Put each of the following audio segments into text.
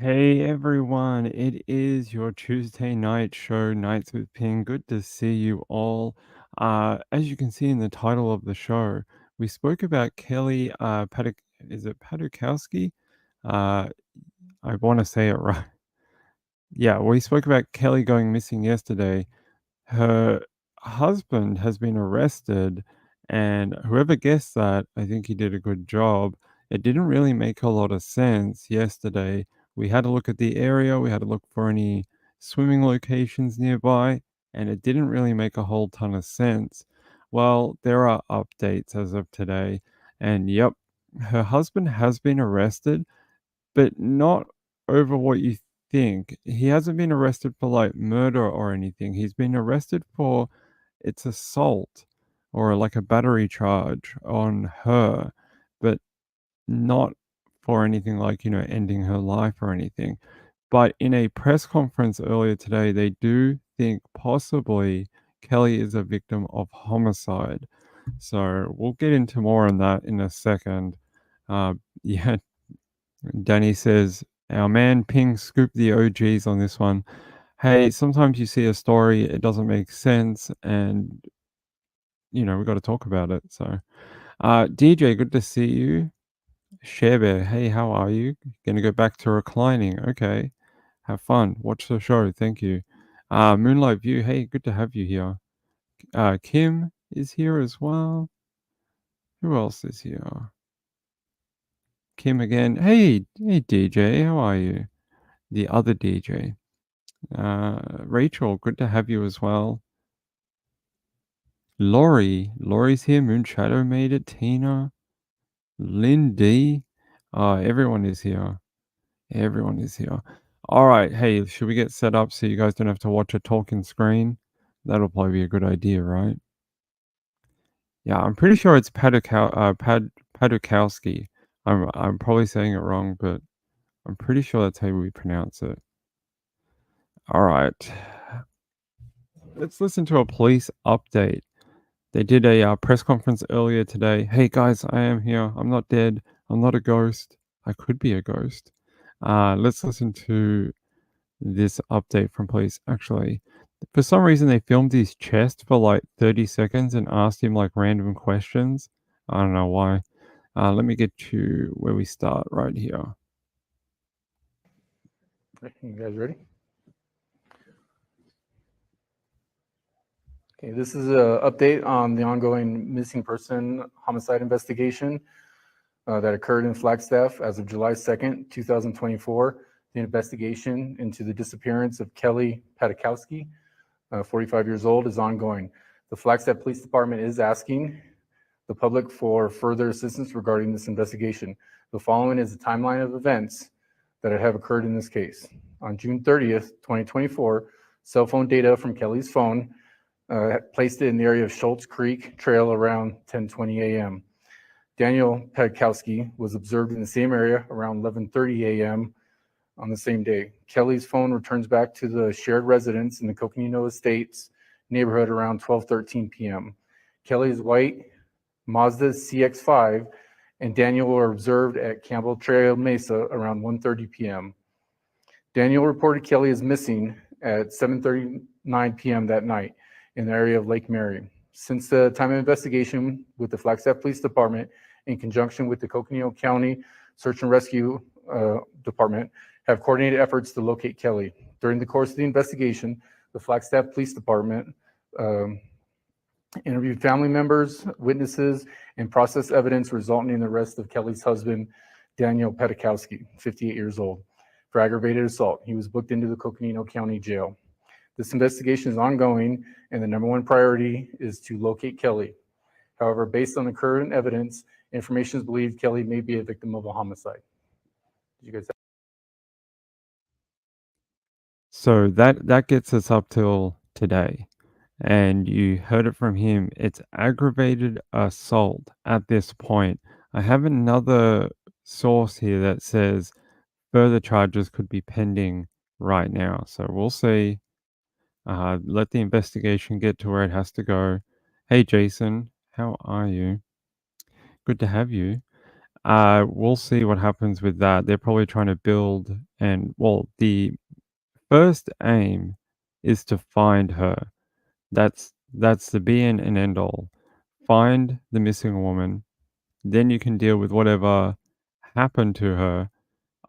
Hey everyone, it is your Tuesday night show, Nights with Ping. Good to see you all. As you can see in the title of the show, we spoke about Kelly is it Paduchowski? Uh, I want to say it right. Yeah, we spoke about Kelly going missing yesterday. Her husband has been arrested, and whoever guessed that, I think he did a good job. It didn't really make a lot of sense yesterday. We had to look at the area, we had to look for any swimming locations nearby, and it didn't really make a whole ton of sense. Well, there are updates as of today, and yep, her husband has been arrested, but not over what you think. He hasn't been arrested for, like, murder or anything. He's been arrested for it's assault or, like, a battery charge on her, but not for anything like, ending her life or anything. But in a press conference earlier today, they do think possibly Kelly is a victim of homicide. So we'll get into more on that in a second. Yeah, Danny says, our man Ping scooped the OGs on this one. Hey, sometimes you see a story, it doesn't make sense, and we got to talk about it. So, DJ, good to see you. Share Bear, hey, how are you? Gonna go back to reclining. Okay, have fun. Watch the show. Thank you. Moonlight View, hey, good to have you here. Kim is here as well. Who else is here? Kim again. Hey, DJ, how are you? The other DJ. Rachel, good to have you as well. Laurie's here. Moonshadow made it. Tina, Lindy. Everyone is here. Everyone is here. All right. Hey, should we get set up so you guys don't have to watch a talking screen? That'll probably be a good idea, right? Yeah, I'm pretty sure it's Paduchowski. I'm probably saying it wrong, but I'm pretty sure that's how we pronounce it. All right. Let's listen to a police update. They did a press conference earlier today. Hey guys, I am here. I'm not dead. I'm not a ghost. I could be a ghost. Let's listen to this update from police. Actually, for some reason, they filmed his chest for like 30 seconds and asked him like random questions. I don't know why. Let me get to where we start right here. You guys ready? Okay, this is an update on the ongoing missing person homicide investigation that occurred in Flagstaff as of July 2nd, 2024. The investigation into the disappearance of Kelly Pakowski, 45 years old, is ongoing. The Flagstaff Police Department is asking the public for further assistance regarding this investigation. The following is a timeline of events that have occurred in this case. On June 30th, 2024, cell phone data from Kelly's phone placed it in the area of Schultz Creek Trail around 10:20 a.m. Daniel Pakowski was observed in the same area around 11:30 a.m. on the same day. Kelly's phone returns back to the shared residence in the Coconino Estates neighborhood around 12:13 p.m. Kelly's white Mazda CX-5 and Daniel were observed at Campbell Trail Mesa around 1:30 p.m. Daniel reported Kelly is missing at 7:39 p.m. that night in the area of Lake Mary. Since the time of investigation with the Flagstaff Police Department, in conjunction with the Coconino County Search and Rescue Department, have coordinated efforts to locate Kelly. During the course of the investigation, the Flagstaff Police Department interviewed family members, witnesses, and processed evidence resulting in the arrest of Kelly's husband, Daniel Pakowski, 58 years old, for aggravated assault. He was booked into the Coconino County Jail. This investigation is ongoing, and the number one priority is to locate Kelly. However, based on the current evidence, information is believed Kelly may be a victim of a homicide. Did you guys have- So that gets us up till today. And you heard it from him. It's aggravated assault at this point. I have another source here that says further charges could be pending right now. So we'll see. Let the investigation get to where it has to go. Hey, Jason, how are you? Good to have you. We'll see what happens with that. They're probably trying to build and well, the first aim is to find her. That's the be and end all. Find the missing woman, then you can deal with whatever happened to her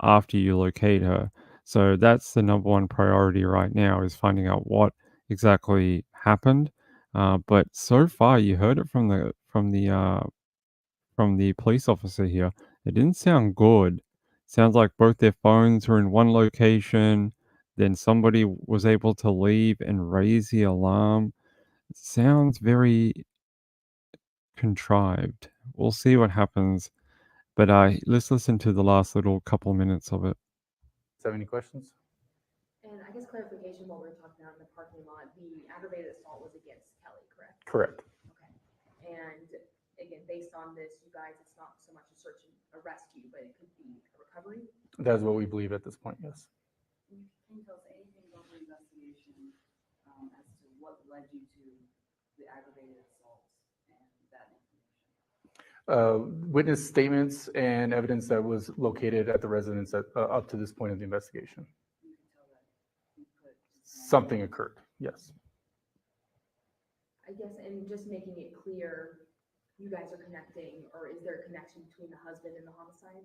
after you locate her. So that's the number one priority right now is finding out what exactly happened. But so far, you heard it from the police officer here. It didn't sound good. Sounds like both their phones were in one location. Then somebody was able to leave and raise the alarm. It sounds very contrived. We'll see what happens. But let's listen to the last little couple minutes of it. Have any questions? And I guess clarification, what we were talking about in the parking lot, the aggravated assault was against Kelly, correct? Correct. Okay. And again, based on this, you guys, it's not so much a search and a rescue, but it could be a recovery. That is what we believe at this point, yes. Can you tell us anything about the investigation as to what led you to the aggravated assaults and that information? Witness statements and evidence that was located at the residence up to this point of the investigation. You can tell that you put Something occurred, yes. I guess, and just making it clear, you guys are connecting, or is there a connection between the husband and the homicide?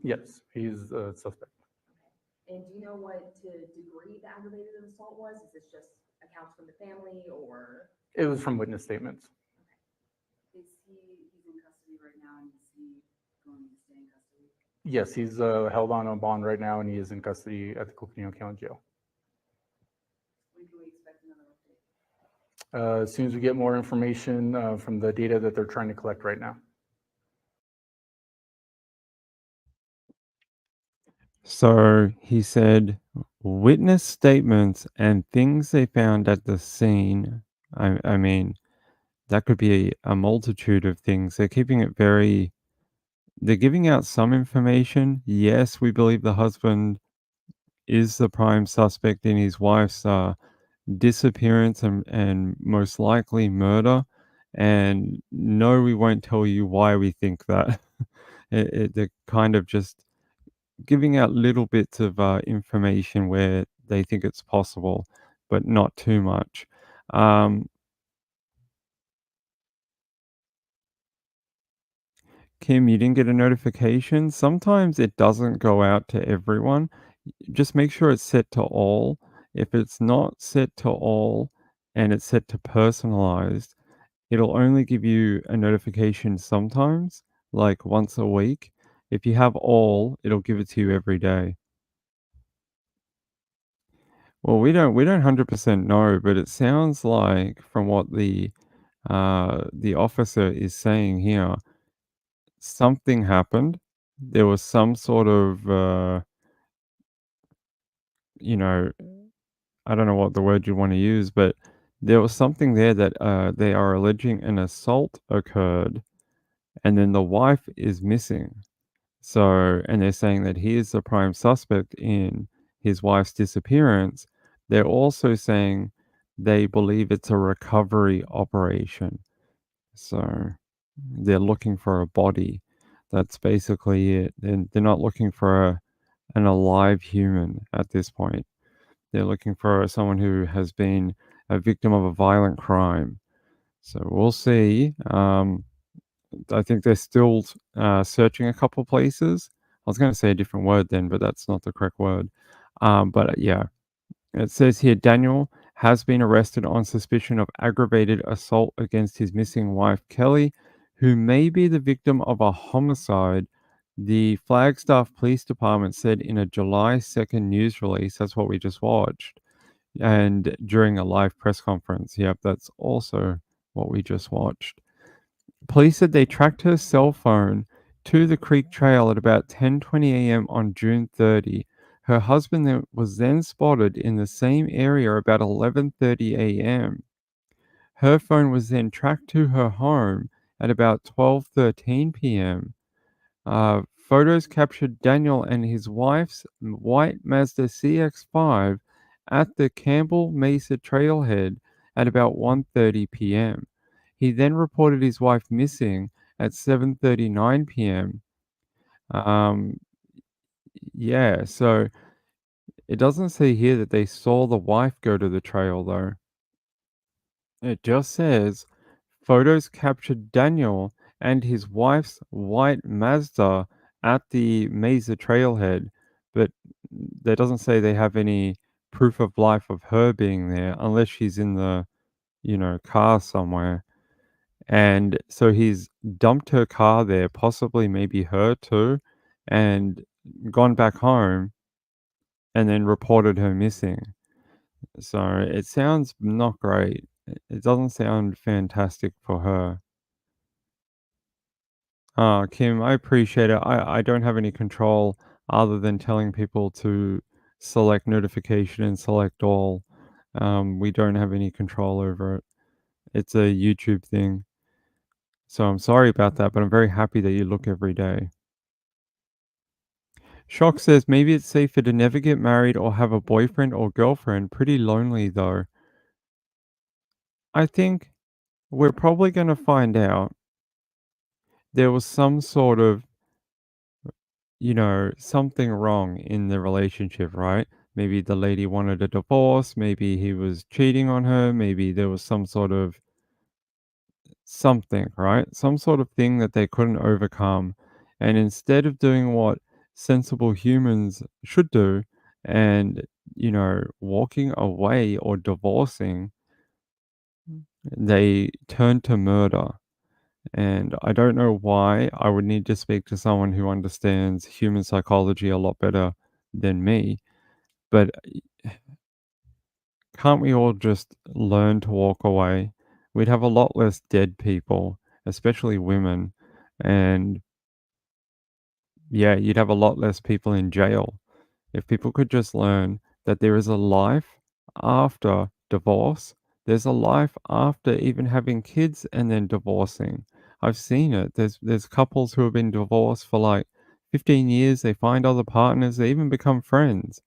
Yes, he's a suspect. Okay. And do you know what degree the aggravated assault was? Is this just accounts from the family or? It was from witness statements. Is he's in custody right now, and is he going to stay in custody? Yes, he's held on a bond right now, and he is in custody at the Coconino County Jail. When can we expect another update? As soon as we get more information from the data that they're trying to collect right now. So he said, witness statements and things they found at the scene. I mean, that could be a multitude of things. They're keeping it very, they're giving out some information. Yes, we believe the husband is the prime suspect in his wife's disappearance and most likely murder. And no, we won't tell you why we think that. They're kind of just giving out little bits of information where they think it's possible, but not too much. Kim, you didn't get a notification? Sometimes it doesn't go out to everyone. Just make sure it's set to all. If it's not set to all and it's set to personalized, it'll only give you a notification sometimes, like once a week. If you have all, it'll give it to you every day. Well, we don't 100% know, but it sounds like from what the officer is saying here, something happened. There was some sort of you know, I don't know what the word you want to use, but there was something there that they are alleging an assault occurred, and then the wife is missing. So, and they're saying that he is the prime suspect in his wife's disappearance. They're also saying they believe it's a recovery operation. So, they're looking for a body. That's basically it. They're not looking for an alive human at this point. They're looking for someone who has been a victim of a violent crime. So, we'll see. I think they're still searching a couple places. I was going to say a different word then, but that's not the correct word. Yeah, it says here Daniel has been arrested on suspicion of aggravated assault against his missing wife, Kelly, who may be the victim of a homicide. The Flagstaff Police Department said in a July 2nd news release, that's what we just watched, and during a live press conference. Yep, that's also what we just watched. Police said they tracked her cell phone to the creek trail at about 10:20 a.m. on June 30. Her husband was then spotted in the same area about 11:30 a.m. Her phone was then tracked to her home at about 12:13 p.m. Photos captured Daniel and his wife's white Mazda CX-5 at the Campbell Mesa trailhead at about 1:30 p.m. He then reported his wife missing at 7:39 p.m. Um, yeah, so it doesn't say here that they saw the wife go to the trail, though. It just says photos captured Daniel and his wife's white Mazda at the Mesa trailhead, but that doesn't say they have any proof of life of her being there unless she's in the, car somewhere. And so he's dumped her car there, possibly maybe her too, and gone back home and then reported her missing. So it sounds not great. It doesn't sound fantastic for her. Kim, I appreciate it. I don't have any control other than telling people to select notification and select all. We don't have any control over it. It's a YouTube thing. So I'm sorry about that, but I'm very happy that you look every day. Shock says maybe it's safer to never get married or have a boyfriend or girlfriend. Pretty lonely though. I think we're probably going to find out there was some sort of, something wrong in the relationship, right? Maybe the lady wanted a divorce, maybe he was cheating on her, maybe there was some sort of something, right? Some sort of thing that they couldn't overcome. And instead of doing what sensible humans should do and, walking away or divorcing, they turned to murder. And I don't know why. I would need to speak to someone who understands human psychology a lot better than me. But can't we all just learn to walk away? We'd have a lot less dead people, especially women. And yeah, you'd have a lot less people in jail. If people could just learn that there is a life after divorce, there's a life after even having kids and then divorcing. I've seen it. There's couples who have been divorced for like 15 years, they find other partners, they even become friends.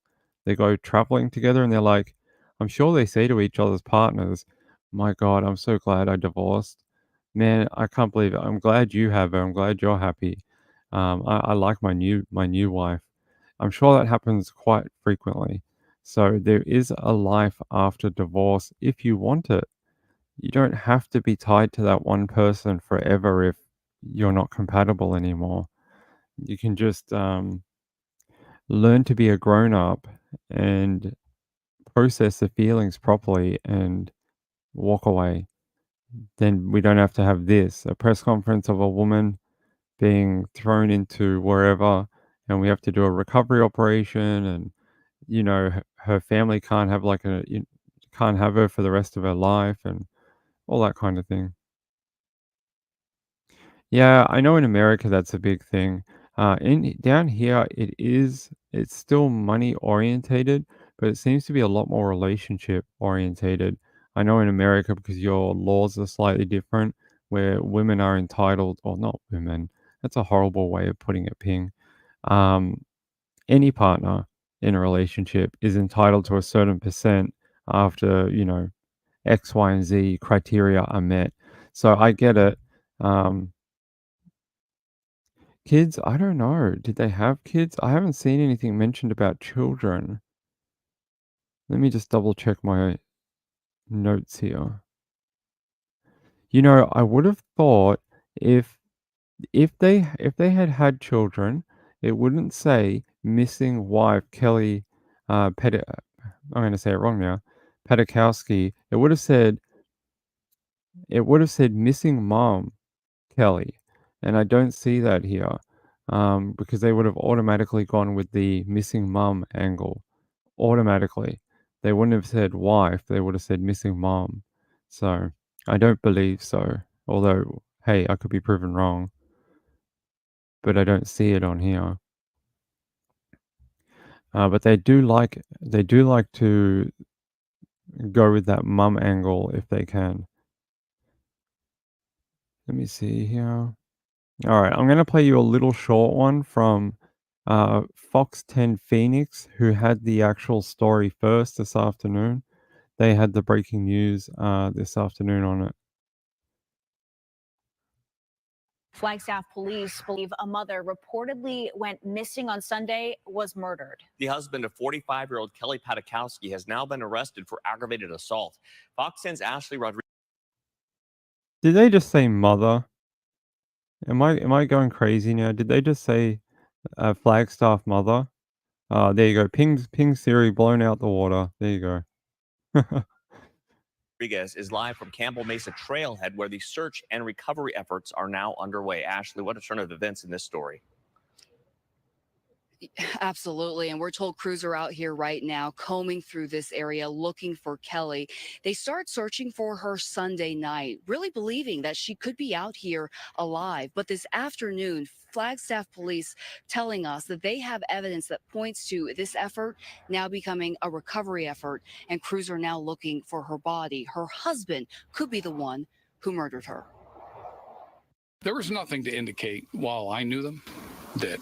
They go traveling together and they're like, I'm sure they say to each other's partners, "My God, I'm so glad I divorced. Man, I can't believe it. I'm glad you have her. I'm glad you're happy. I like my new wife." I'm sure that happens quite frequently. So there is a life after divorce if you want it. You don't have to be tied to that one person forever if you're not compatible anymore. You can just learn to be a grown up and process the feelings properly and walk away. Then we don't have to have this a press conference of a woman being thrown into wherever, and we have to do a recovery operation, and her family can't have like can't have her for the rest of her life and all that kind of thing. Yeah, I know in America that's a big thing. In down here, it's still money orientated, but it seems to be a lot more relationship orientated. I know in America because your laws are slightly different, where women are entitled, or not women. That's a horrible way of putting it, Ping. Um, any partner in a relationship is entitled to a certain percent after X, Y, and Z criteria are met. So I get it. Um, Kids, I don't know. Did they have kids? I haven't seen anything mentioned about children. Let me just double check my notes here. I would have thought if if they had had children, it wouldn't say missing wife Kelly I'm going to say it wrong now. Paduchowski. It would have said missing mom Kelly, and I don't see that here, because they would have automatically gone with the missing mum angle. Automatically. They wouldn't have said wife, they would have said missing mom. So, I don't believe so. Although, hey, I could be proven wrong, but I don't see it on here. But they do like to go with that mum angle if they can. Let me see here. All right, I'm going to play you a little short one from Fox 10 Phoenix, who had the actual story first this afternoon. They had the breaking news this afternoon on it. Flagstaff police believe a mother reportedly went missing on Sunday was murdered. The husband of 45-year-old Kelly Paduchowski has now been arrested for aggravated assault. Fox 10's Ashley Rodriguez. Did they just say mother? Am I going crazy now? Did they just say Flagstaff mother? There you go. Ping Siri blown out the water. There you go. Rodriguez is live from Campbell Mesa Trailhead, where the search and recovery efforts are now underway. Ashley, what a turn of events in this story. Absolutely. And we're told crews are out here right now combing through this area looking for Kelly. They start searching for her Sunday night, really believing that she could be out here alive. But this afternoon, Flagstaff police telling us that they have evidence that points to this effort now becoming a recovery effort, and crews are now looking for her body. Her husband could be the one who murdered her. There was nothing to indicate, while I knew them, that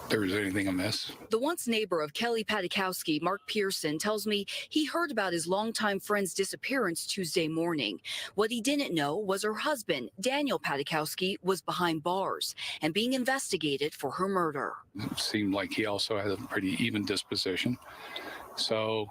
there was anything amiss. The once neighbor of Kelly Paduchowski, Mark Pearson, tells me he heard about his longtime friend's disappearance Tuesday morning. What he didn't know was her husband, Daniel Paduchowski, was behind bars and being investigated for her murder. It seemed like he also had a pretty even disposition. So,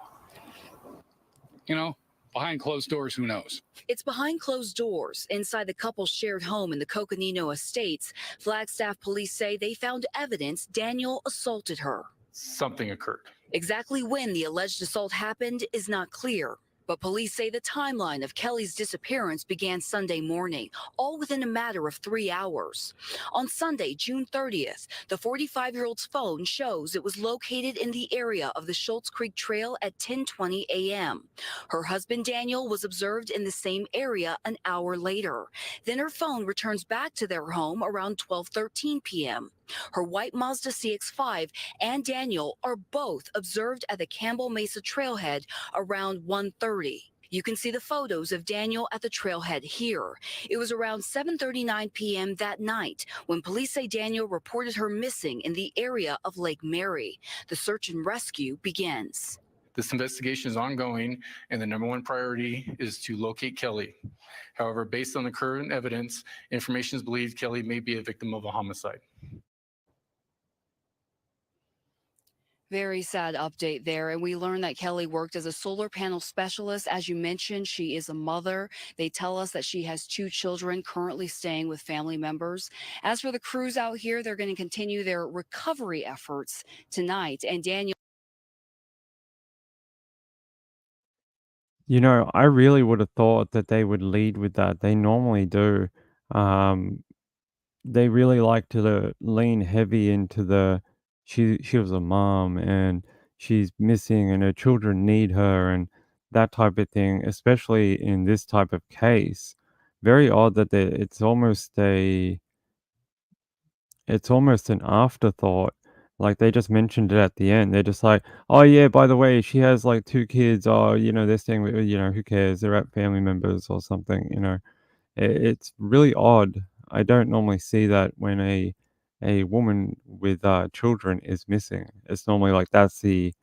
behind closed doors, who knows? It's behind closed doors inside the couple's shared home in the Coconino Estates. Flagstaff police say they found evidence Daniel assaulted her. Something occurred. Exactly when the alleged assault happened is not clear. But police say the timeline of Kelly's disappearance began Sunday morning, all within a matter of 3 hours. On Sunday, June 30th, the 45-year-old's phone shows it was located in the area of the Schultz Creek Trail at 10:20 a.m. Her husband, Daniel, was observed in the same area an hour later. Then her phone returns back to their home around 12:13 p.m. Her white Mazda CX-5 and Daniel are both observed at the Campbell Mesa Trailhead around 1:30. You can see the photos of Daniel at the trailhead here. It was around 7:39 p.m. that night when police say Daniel reported her missing in the area of Lake Mary. The search and rescue begins. This investigation is ongoing, and the number one priority is to locate Kelly. However, based on the current evidence, information is believed Kelly may be a victim of a homicide. Very sad update there. And we learned that Kelly worked as a solar panel specialist. As you mentioned, she is a mother. They tell us that she has 2 children currently staying with family members. As for the crews out here, they're going to continue their recovery efforts tonight. And Daniel. I really would have thought that they would lead with that. They normally do. They really like to lean heavy into she was a mom and she's missing and her children need her and that type of thing, especially in this type of case. Very odd that it's almost an afterthought. Like they just mentioned it at the end. They're just like, oh yeah, by the way, she has like 2 kids. Oh, they're staying with, who cares? They're at family members or something. It's really odd. I don't normally see that when a woman with children is missing. It's normally like that's the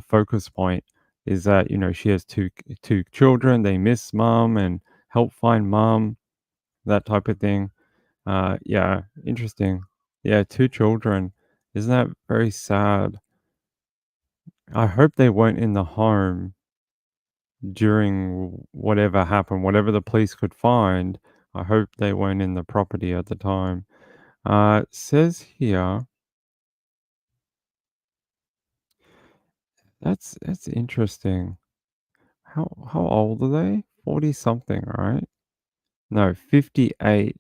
focus point is that she has two children. They miss mom and help find mom, that type of thing. Yeah, interesting. Yeah, 2 children. Isn't that very sad? I hope they weren't in the home during whatever happened, whatever the police could find. I hope they weren't in the property at the time. It says here, that's interesting. How old are they? 40 something, right? No, 58.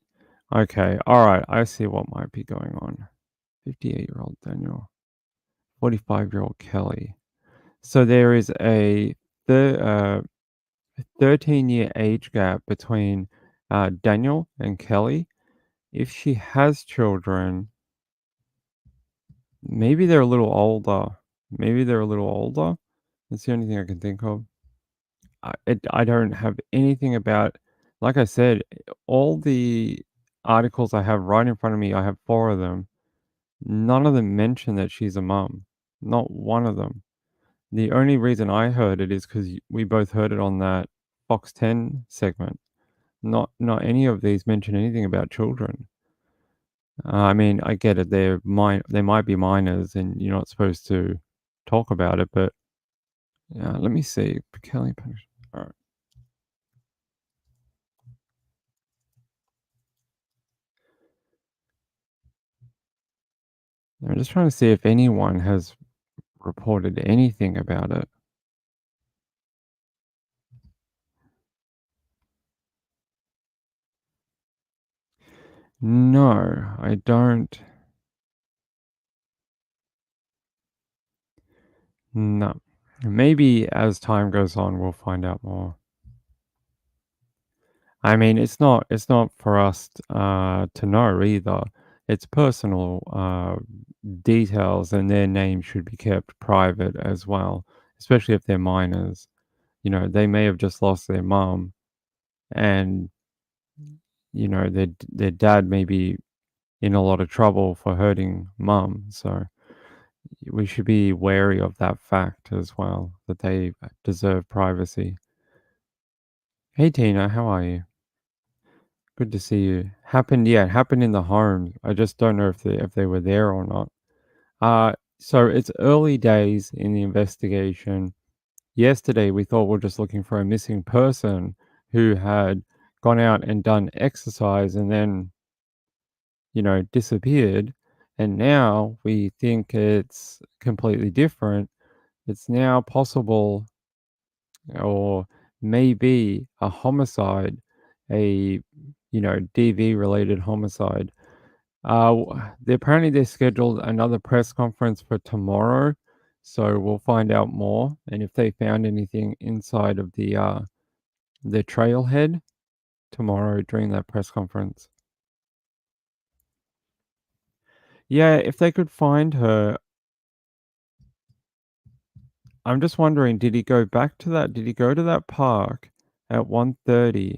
Okay, all right. I see what might be going on. 58-year-old Daniel, 45-year-old Kelly. So there is a 13-year age gap between Daniel and Kelly. If she has children, maybe they're a little older. Maybe they're a little older. That's the only thing I can think of. I don't have anything about, like I said, all the articles I have right in front of me, I have 4 of them. None of them mention that she's a mum. Not one of them. The only reason I heard it is because we both heard it on that Fox 10 segment. Not any of these mention anything about children. I mean, I get it. They might be minors, and you're not supposed to talk about it. But let me see. Kelly. All right. I'm just trying to see if anyone has reported anything about it. No, I don't. No. Maybe as time goes on, we'll find out more. I mean, it's not for us to know either. It's personal details, and their name should be kept private as well, especially if they're minors. You know, they may have just lost their mom, and their dad may be in a lot of trouble for hurting mum. So we should be wary of that fact as well, that they deserve privacy. Hey Tina, how are you? Good to see you. It happened in the home. I just don't know if they were there or not. So it's early days in the investigation. Yesterday we thought we're just looking for a missing person who had gone out and done exercise and then, disappeared. And now we think it's completely different. It's now possible, or maybe a homicide, a DV related homicide. They're scheduled another press conference for tomorrow, so we'll find out more. And if they found anything inside of the trailhead tomorrow during that press conference. Yeah, if they could find her, I'm just wondering, did he go back to that? Did he go to that park at 1:30?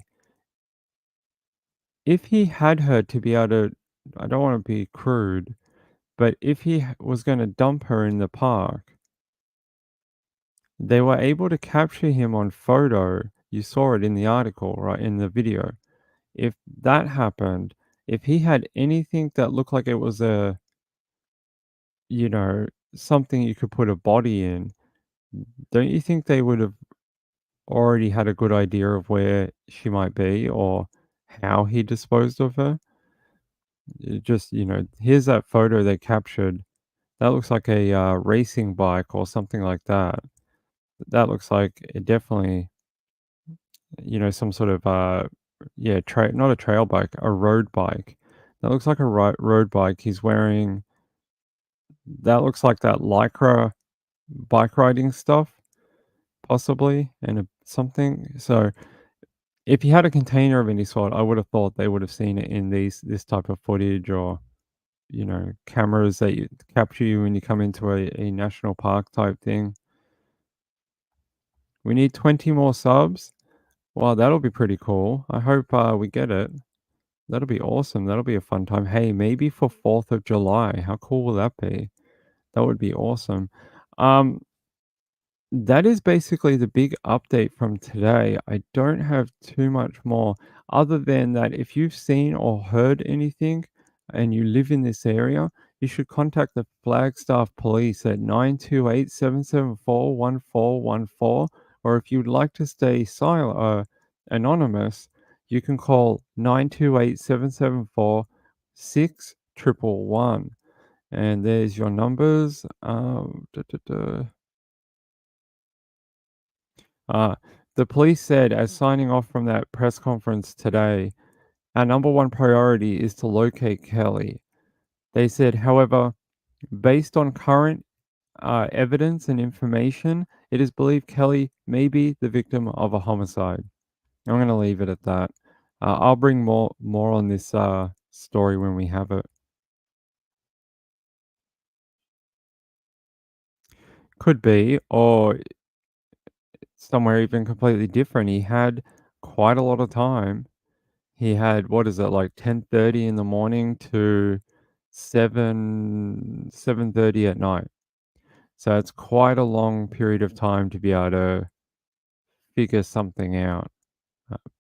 If he had her to be able to, I don't want to be crude, but if he was going to dump her in the park, they were able to capture him on photo. You saw it in the article, right? In the video. If that happened, if he had anything that looked like it was something you could put a body in, don't you think they would have already had a good idea of where she might be or how he disposed of her? It just, here's that photo they captured. That looks like a racing bike or something like that. That looks like it definitely, some sort of yeah, not a trail bike, a road bike. That looks like a road bike. He's wearing, that looks like that lycra bike riding stuff, possibly, and something. So if he had a container of any sort, I would have thought they would have seen it in this type of footage, or cameras that capture you when you come into a national park type thing. We need 20 more subs. Wow, that'll be pretty cool. I hope we get it. That'll be awesome. That'll be a fun time. Hey, maybe for 4th of July. How cool will that be? That would be awesome. Um, that is basically the big update from today. I don't have too much more other than that if you've seen or heard anything and you live in this area, you should contact the Flagstaff Police at 928-774-1414. Or if you'd like to stay silent, anonymous, you can call 928-774-6111. And there's your numbers. Uh, the police said, as signing off from that press conference today, our number one priority is to locate Kelly. They said, however, based on current evidence and information, it is believed Kelly may be the victim of a homicide. I'm going to leave it at that. I'll bring more on this story when we have it. Could be, or somewhere even completely different. He had quite a lot of time. He had, what is it, like 10:30 in the morning to 7:30 at night. So it's quite a long period of time to be able to figure something out.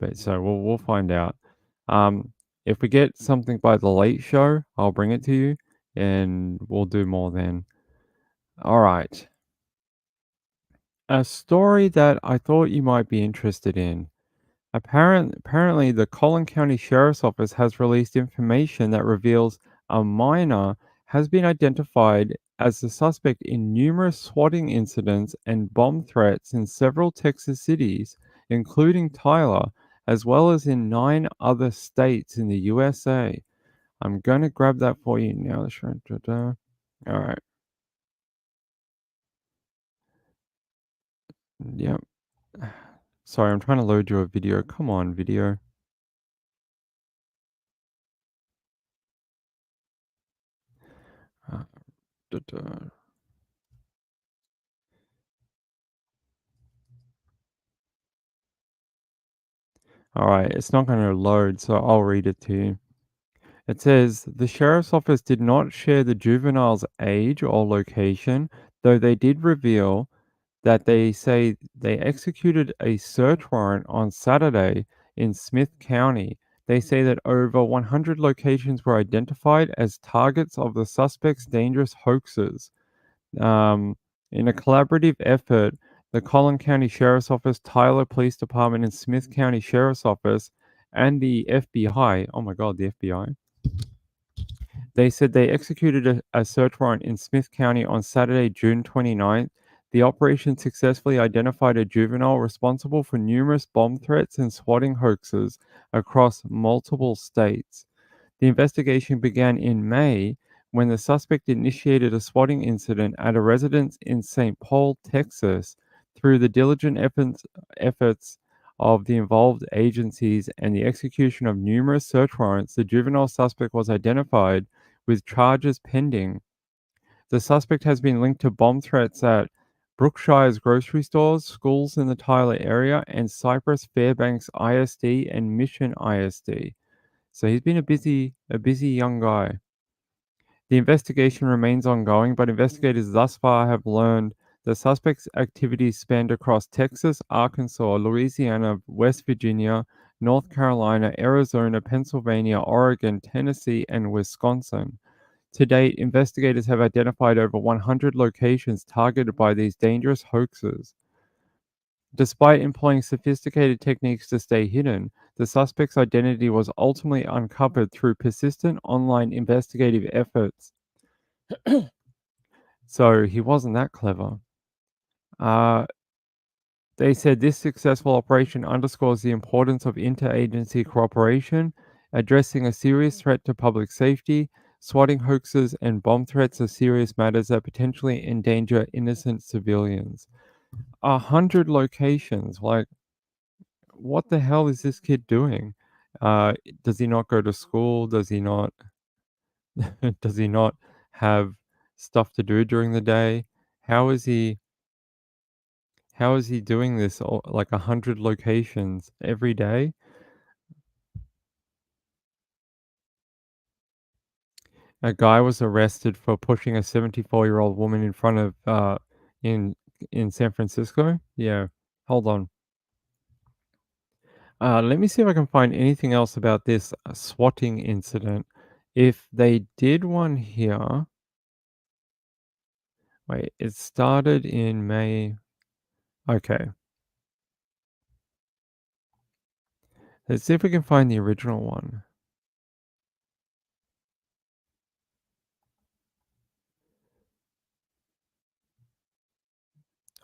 But so we'll find out. Um, If we get something by the late show, I'll bring it to you and we'll do more then. All right. A story that I thought you might be interested in. Apparently, the Collin County Sheriff's Office has released information that reveals a minor has been identified as the suspect in numerous swatting incidents and bomb threats in several Texas cities, including Tyler, as well as in 9 other states in the USA. I'm gonna grab that for you now. All right. Yep. Sorry, I'm trying to load you a video. Come on, video. Uh, da, da. All right, it's not going to load, so I'll read it to you. It says the sheriff's office did not share the juvenile's age or location, though they did reveal that they say they executed a search warrant on Saturday in Smith County. They say that over 100 locations were identified as targets of the suspect's dangerous hoaxes. Um, in a collaborative effort, the Collin County Sheriff's Office, Tyler Police Department, and Smith County Sheriff's Office, and the FBI. Oh my God, the FBI. They said they executed a search warrant in Smith County on Saturday, June 29th. The operation successfully identified a juvenile responsible for numerous bomb threats and swatting hoaxes across multiple states. The investigation began in May when the suspect initiated a swatting incident at a residence in St. Paul, Texas. Through the diligent efforts of the involved agencies and the execution of numerous search warrants, the juvenile suspect was identified with charges pending. The suspect has been linked to bomb threats at Brookshire's grocery stores, schools in the Tyler area, and Cypress Fairbanks ISD and Mission ISD. So he's been a busy young guy. The investigation remains ongoing, but investigators thus far have learned the suspect's activities spanned across Texas, Arkansas, Louisiana, West Virginia, North Carolina, Arizona, Pennsylvania, Oregon, Tennessee, and Wisconsin. To date, investigators have identified over 100 locations targeted by these dangerous hoaxes. Despite employing sophisticated techniques to stay hidden, the suspect's identity was ultimately uncovered through persistent online investigative efforts. So he wasn't that clever. They said this successful operation underscores the importance of interagency cooperation, addressing a serious threat to public safety. Swatting hoaxes and bomb threats are serious matters that potentially endanger innocent civilians. 100 locations, like, what the hell is this kid doing? Does he not go to school? Does he not does he not have stuff to do during the day? How is he doing this like 100 locations every day? A guy was arrested for pushing a 74-year-old woman in front of in San Francisco. Yeah, hold on. Let me see if I can find anything else about this swatting incident. If they did one here. Wait, it started in May. Okay. Let's see if we can find the original one.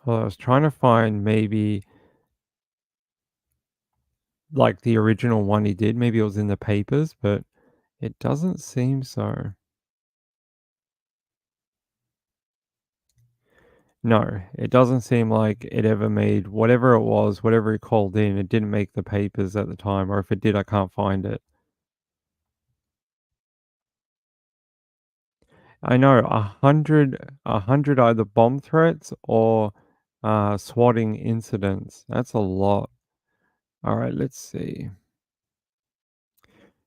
Well, I was trying to find maybe like the original one he did. Maybe it was in the papers, but it doesn't seem so. No, it doesn't seem like it ever made whatever it was, whatever he called in, it didn't make the papers at the time, or if it did, I can't find it. I know 100 either bomb threats or swatting incidents. That's a lot. All right, let's see.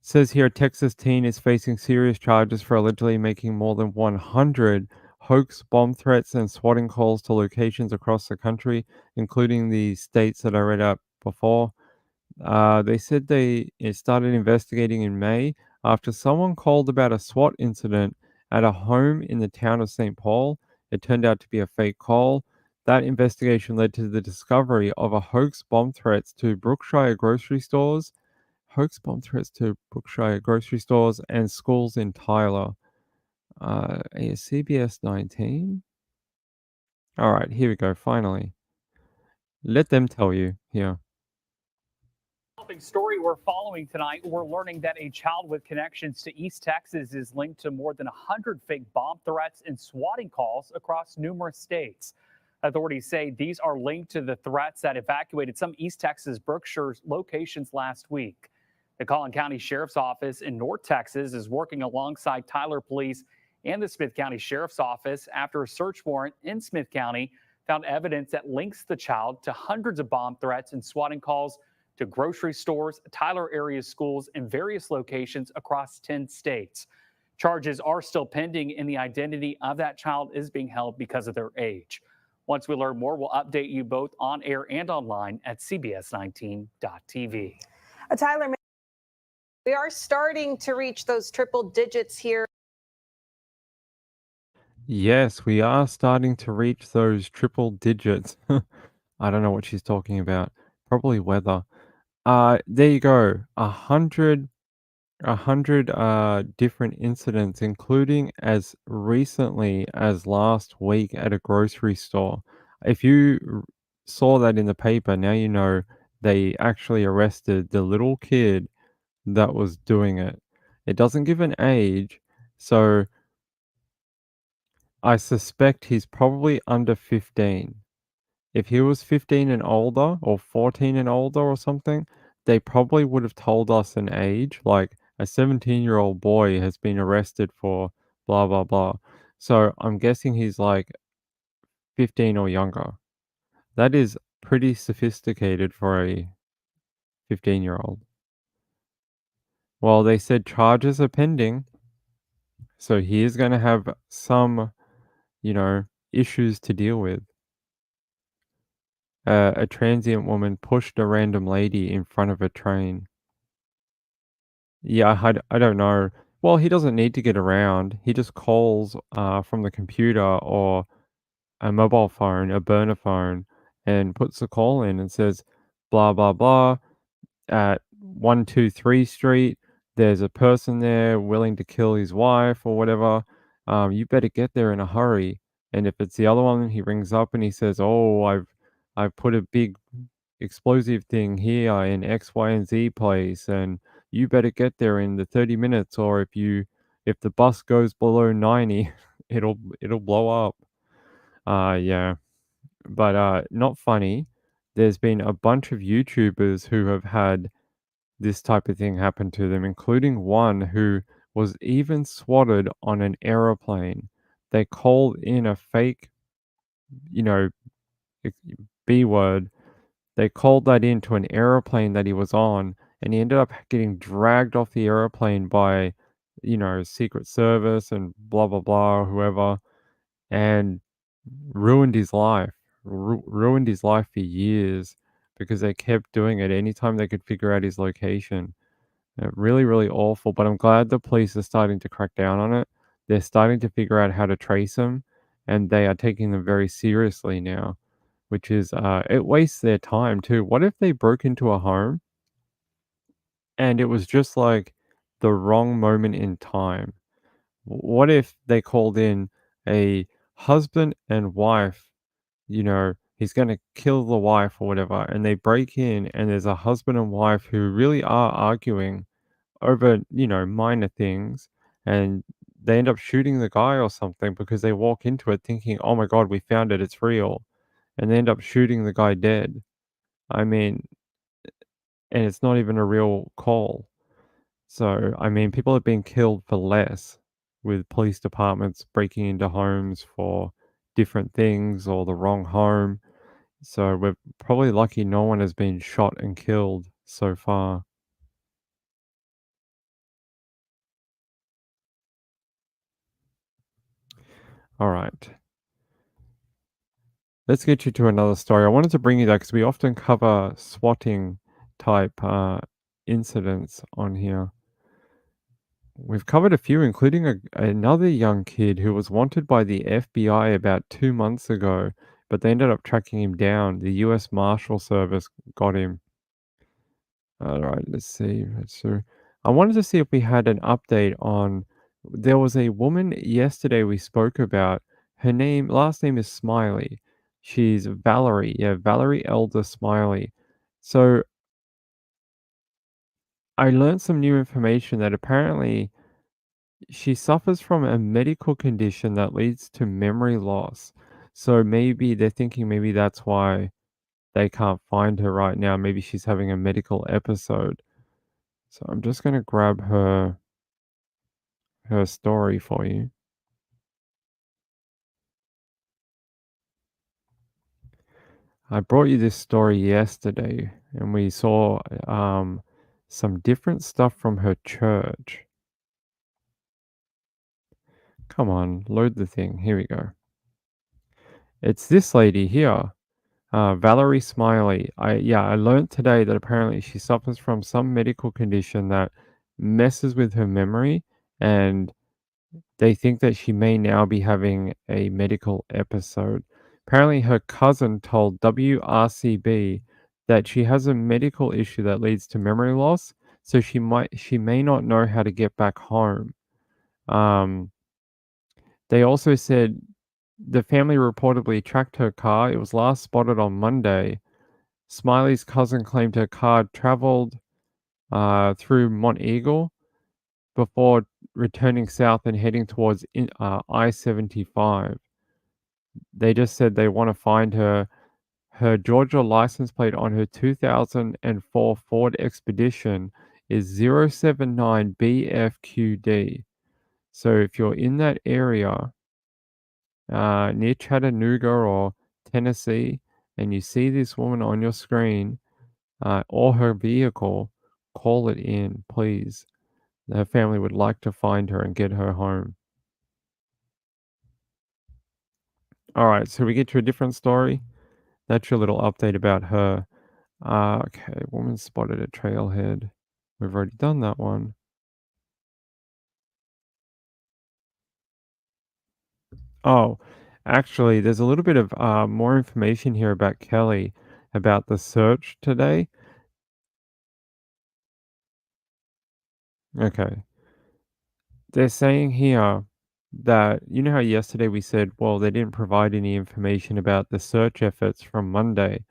Says here, a Texas teen is facing serious charges for allegedly making more than 100 hoax bomb threats and swatting calls to locations across the country, including the states that I read out before. They said it started investigating in May after someone called about a SWAT incident at a home in the town of St. Paul. It turned out to be a fake call. That investigation led to the discovery of a hoax bomb threats to Brookshire grocery stores, and schools in Tyler. CBS 19. All right, here we go. Finally, let them tell you. Here. Story we're following tonight, we're learning that a child with connections to East Texas is linked to more than 100 fake bomb threats and swatting calls across numerous states. Authorities say these are linked to the threats that evacuated some East Texas Brookshire locations last week. The Collin County Sheriff's Office in North Texas is working alongside Tyler Police and the Smith County Sheriff's Office after a search warrant in Smith County found evidence that links the child to hundreds of bomb threats and swatting calls to grocery stores, Tyler area schools, and various locations across 10 states. Charges are still pending, and the identity of that child is being held because of their age. Once we learn more, we'll update you both on air and online at cbs19.tv. Tyler, we are starting to reach those triple digits here. Yes, we are starting to reach those triple digits. I don't know what she's talking about. Probably weather. There you go. A hundred different incidents, including as recently as last week at a grocery store. If you saw that in the paper, now you know they actually arrested the little kid that was doing it. It doesn't give an age, so I suspect he's probably under 15. If he was 15 and older or 14 and older or something, they probably would have told us an age, like a 17-year-old boy has been arrested for blah blah blah. So I'm guessing he's like 15 or younger. That is pretty sophisticated for a 15-year-old. Well, they said charges are pending, so he is going to have some, issues to deal with. A transient woman pushed a random lady in front of a train. Yeah, I don't know. Well, he doesn't need to get around. He just calls from the computer or a mobile phone, a burner phone, and puts the call in and says, blah, blah, blah, at 123 Street. There's a person there willing to kill his wife or whatever. You better get there in a hurry. And if it's the other one, he rings up and he says, "Oh, I've put a big explosive thing here in X, Y, and Z place, and you better get there in the 30 minutes, or if the bus goes below 90, it'll blow up." Yeah, but not funny. There's been a bunch of YouTubers who have had this type of thing happen to them, including one who was even swatted on an aeroplane. They called in a fake, you know, B word. They called that into an aeroplane that he was on, and he ended up getting dragged off the aeroplane by, Secret Service and blah blah blah, whoever, and ruined his life. Ruined his life for years because they kept doing it anytime they could figure out his location. Really, really awful. But I'm glad the police are starting to crack down on it. They're starting to figure out how to trace him, and they are taking them very seriously now, which is it wastes their time too. What if they broke into a home and it was just like the wrong moment in time? What if they called in a husband and wife, he's going to kill the wife or whatever, and they break in and there's a husband and wife who really are arguing over, minor things, and they end up shooting the guy or something because they walk into it thinking, "Oh my god, we found it, it's real." And they end up shooting the guy dead. I mean, and it's not even a real call. So, I mean, people have been killed for less with police departments breaking into homes for different things or the wrong home. So, we're probably lucky no one has been shot and killed so far. All right. Let's get you to another story. I wanted to bring you that because we often cover swatting type incidents on here. We've covered a few, including another young kid who was wanted by the FBI about 2 months ago, but they ended up tracking him down. The US Marshal Service got him. All right, let's see. So I wanted to see if we had an update on. There was a woman yesterday we spoke about. Her last name is Smiley. She's Valerie. Yeah, Valerie Elder Smiley. So I learned some new information that apparently she suffers from a medical condition that leads to memory loss. So maybe they're thinking maybe that's why they can't find her right now. Maybe she's having a medical episode. So I'm just going to grab her story for you. I brought you this story yesterday and we saw some different stuff from her church. Come on, load the thing. Here we go. It's this lady here. Valerie Smiley. I learned today that apparently she suffers from some medical condition that messes with her memory, and they think that she may now be having a medical episode. Apparently, her cousin told WRCB that she has a medical issue that leads to memory loss, so she may not know how to get back home. They also said the family reportedly tracked her car. It was last spotted on Monday. Smiley's cousin claimed her car traveled through Monteagle before returning south and heading towards I-75. They just said they want to find her. Her Georgia license plate on her 2004 Ford Expedition is 079BFQD. So if you're in that area near Chattanooga or Tennessee and you see this woman on your screen or her vehicle, call it in, please. Her family would like to find her and get her home. All right, so we get to a different story. That's your little update about her. Okay, woman spotted at trailhead. We've already done that one. Oh, actually, there's a little bit of more information here about Kelly, about the search today. Okay. They're saying here that, you know how yesterday we said, well, they didn't provide any information about the search efforts from Monday.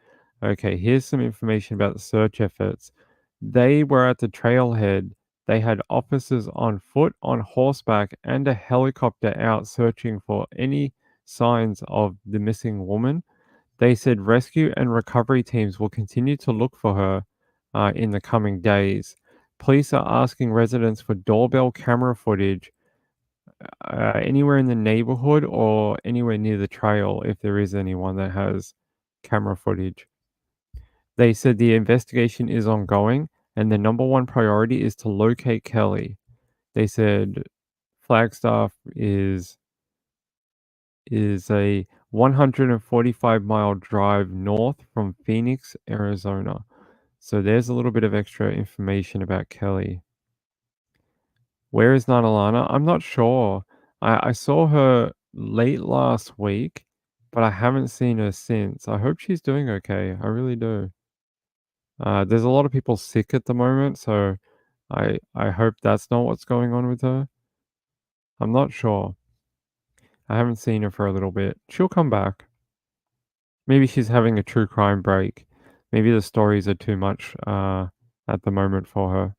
Okay, here's some information about the search efforts. They were at the trailhead. They had officers on foot, on horseback, and a helicopter out searching for any signs of the missing woman. They said rescue and recovery teams will continue to look for her in the coming days. Police are asking residents for doorbell camera footage anywhere in the neighborhood or anywhere near the trail if there is anyone that has camera footage. They said the investigation is ongoing and the number one priority is to locate Kelly. They said Flagstaff is a 145-mile drive north from Phoenix, Arizona. So there's a little bit of extra information about Kelly. Where is Nanalana? I'm not sure. I saw her late last week, but I haven't seen her since. I hope she's doing okay. I really do. There's a lot of people sick at the moment, so I hope that's not what's going on with her. I'm not sure. I haven't seen her for a little bit. She'll come back. Maybe she's having a true crime break. Maybe the stories are too much at the moment for her.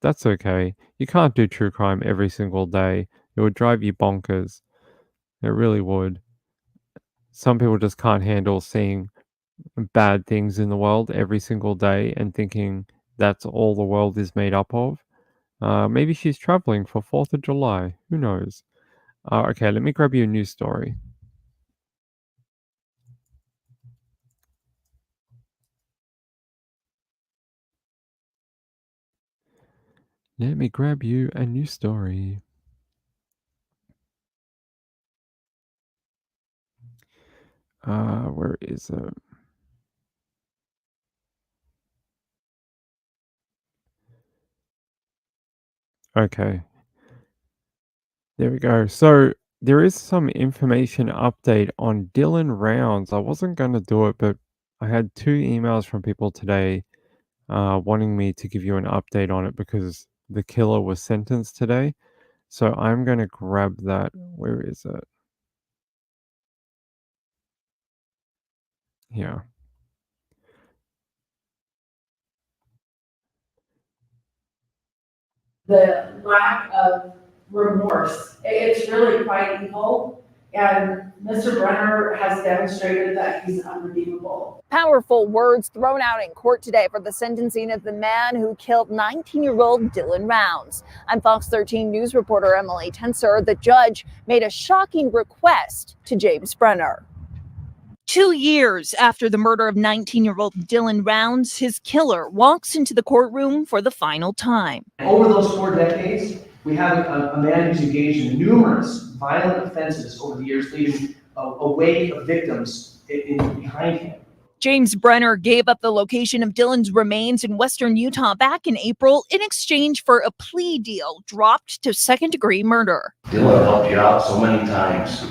That's okay. You can't do true crime every single day. It would drive you bonkers. It really would. Some people just can't handle seeing bad things in the world every single day and thinking that's all the world is made up of. Maybe she's traveling for 4th of July. Who knows? Okay, let me grab you a news story. Let me grab you a news story. Where is it? Okay. There we go. So there is some information update on Dylan Rounds. I wasn't going to do it, but I had 2 emails from people today wanting me to give you an update on it because the killer was sentenced today. So I'm going to grab that. Where is it? Yeah. The lack of remorse. It's really quite evil. And Mr. Brenner has demonstrated that he's unredeemable. Powerful words thrown out in court today for the sentencing of the man who killed 19-year-old Dylan Rounds. I'm Fox 13 News reporter Emily Tenser. The judge made a shocking request to James Brenner. 2 years after the murder of 19-year-old Dylan Rounds, his killer walks into the courtroom for the final time. Over those 4 decades, we have a man who's engaged in numerous violent offenses over the years, leaving a wave of victims behind him. James Brenner gave up the location of Dylan's remains in western Utah back in April in exchange for a plea deal dropped to second-degree murder. Dylan helped you out so many times,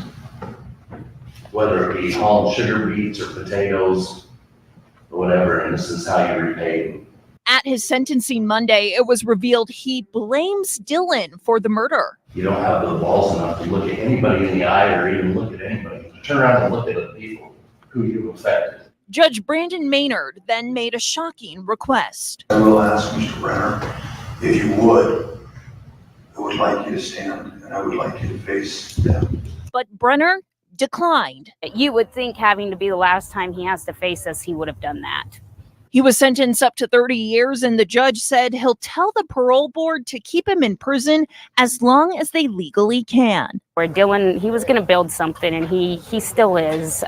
whether it be hauling sugar beets or potatoes or whatever, and this is how you repay him. At his sentencing Monday, it was revealed he blames Dylan for the murder. You don't have the balls enough to look at anybody in the eye or even look at anybody. Turn around and look at the people who you affected. Judge Brandon Maynard then made a shocking request. I will ask Mr. Brenner, if you would, I would like you to stand and I would like you to face them. But Brenner declined. You would think having to be the last time he has to face us, he would have done that. He was sentenced up to 30 years, and the judge said he'll tell the parole board to keep him in prison as long as they legally can. Where Dylan, he was going to build something, and he still is.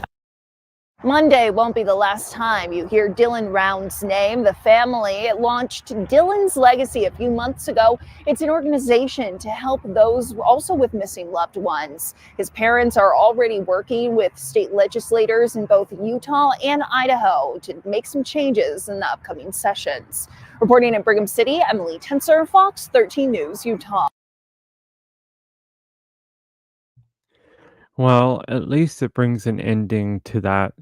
Monday won't be the last time you hear Dylan Rounds' name. The family launched Dylan's Legacy a few months ago. It's an organization to help those also with missing loved ones. His parents are already working with state legislators in both Utah and Idaho to make some changes in the upcoming sessions. Reporting in Brigham City, Emily Tenser, Fox 13 News, Utah. Well, at least it brings an ending to that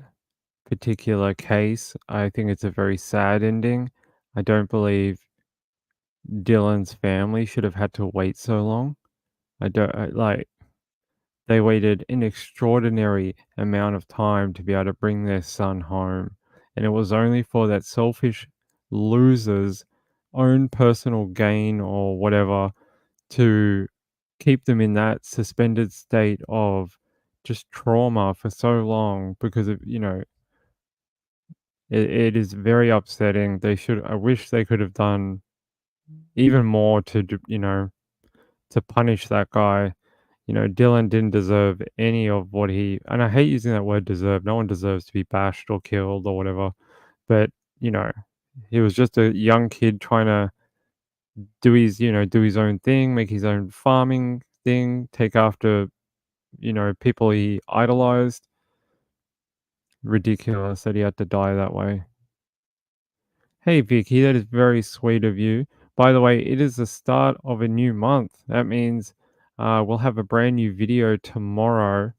particular case. I think it's a very sad ending. I don't believe Dylan's family should have had to wait so long. They waited an extraordinary amount of time to be able to bring their son home. And it was only for that selfish loser's own personal gain or whatever to keep them in that suspended state of just trauma for so long because of, it is very upsetting. I wish they could have done even more to, to punish that guy. Dylan didn't deserve any of what and I hate using that word deserve. No one deserves to be bashed or killed or whatever. But, he was just a young kid trying to do his own thing, make his own farming thing, take after, people he idolized. Ridiculous that he had to die that way. Hey, Vicky, that is very sweet of you. By the way, it is the start of a new month. That means we'll have a brand new video tomorrow.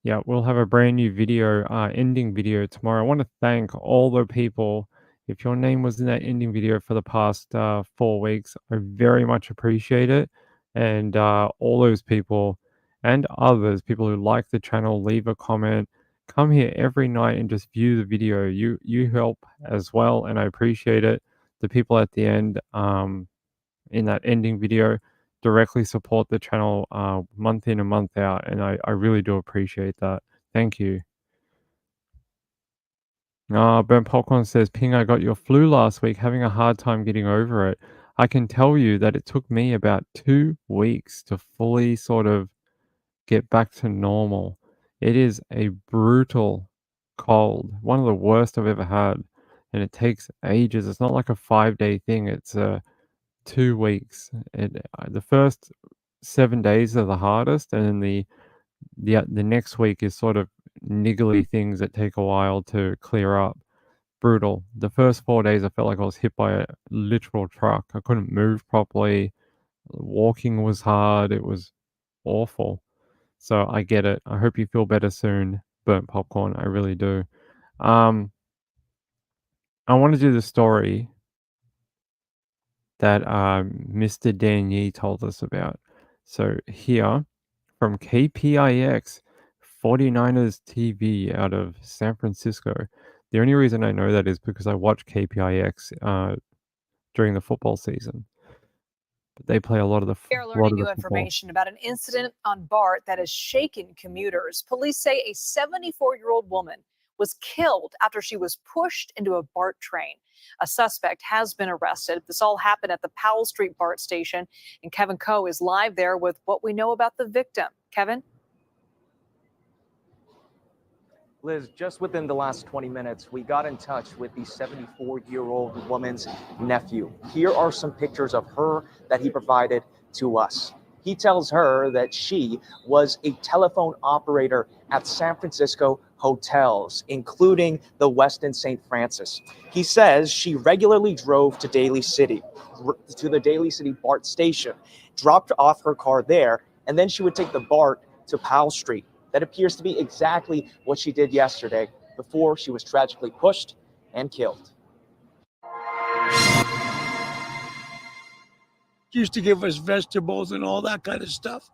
Yeah, we'll have a brand new video, ending video tomorrow. I want to thank all the people. If your name was in that ending video for the past 4 weeks, I very much appreciate it. And all those people and others, people who like the channel, leave a comment, come here every night and just view the video. You help as well, and I appreciate it. The people at the end in that ending video directly support the channel month in and month out, and I really do appreciate that. Thank you. Burnt Popcorn says, Ping, I got your flu last week, having a hard time getting over it. I can tell you that it took me about 2 weeks to fully sort of get back to normal. It is a brutal cold, one of the worst I've ever had, and it takes ages. It's not like a 5-day thing. It's 2 weeks. The first 7 days are the hardest, and then the next week is sort of niggly things that take a while to clear up. brutal. The first 4 days, I felt like I was hit by a literal truck. I couldn't move properly. Walking was hard. It was awful. So I get it. I hope you feel better soon, Burnt Popcorn. I really do. Um, I want to do the story that Mr. Dan Yee told us about. So here from KPIX 49ers TV out of San Francisco. The only reason I know that is because I watch KPIX during the football season. But they play a lot of the We are lot learning of the new football. information about an incident on BART that has shaken commuters. Police say a 74-year-old woman was killed after she was pushed into a BART train. A suspect has been arrested. This all happened at the Powell Street BART station, and Kevin Coe is live there with what we know about the victim. Kevin? Liz, just within the last 20 minutes, we got in touch with the 74-year-old woman's nephew. Here are some pictures of her that he provided to us. He tells her that she was a telephone operator at San Francisco hotels, including the Westin St. Francis. He says she regularly drove to Daly City, to the Daly City BART station, dropped off her car there, and then she would take the BART to Powell Street. That appears to be exactly what she did yesterday before she was tragically pushed and killed. She used to give us vegetables and all that kind of stuff.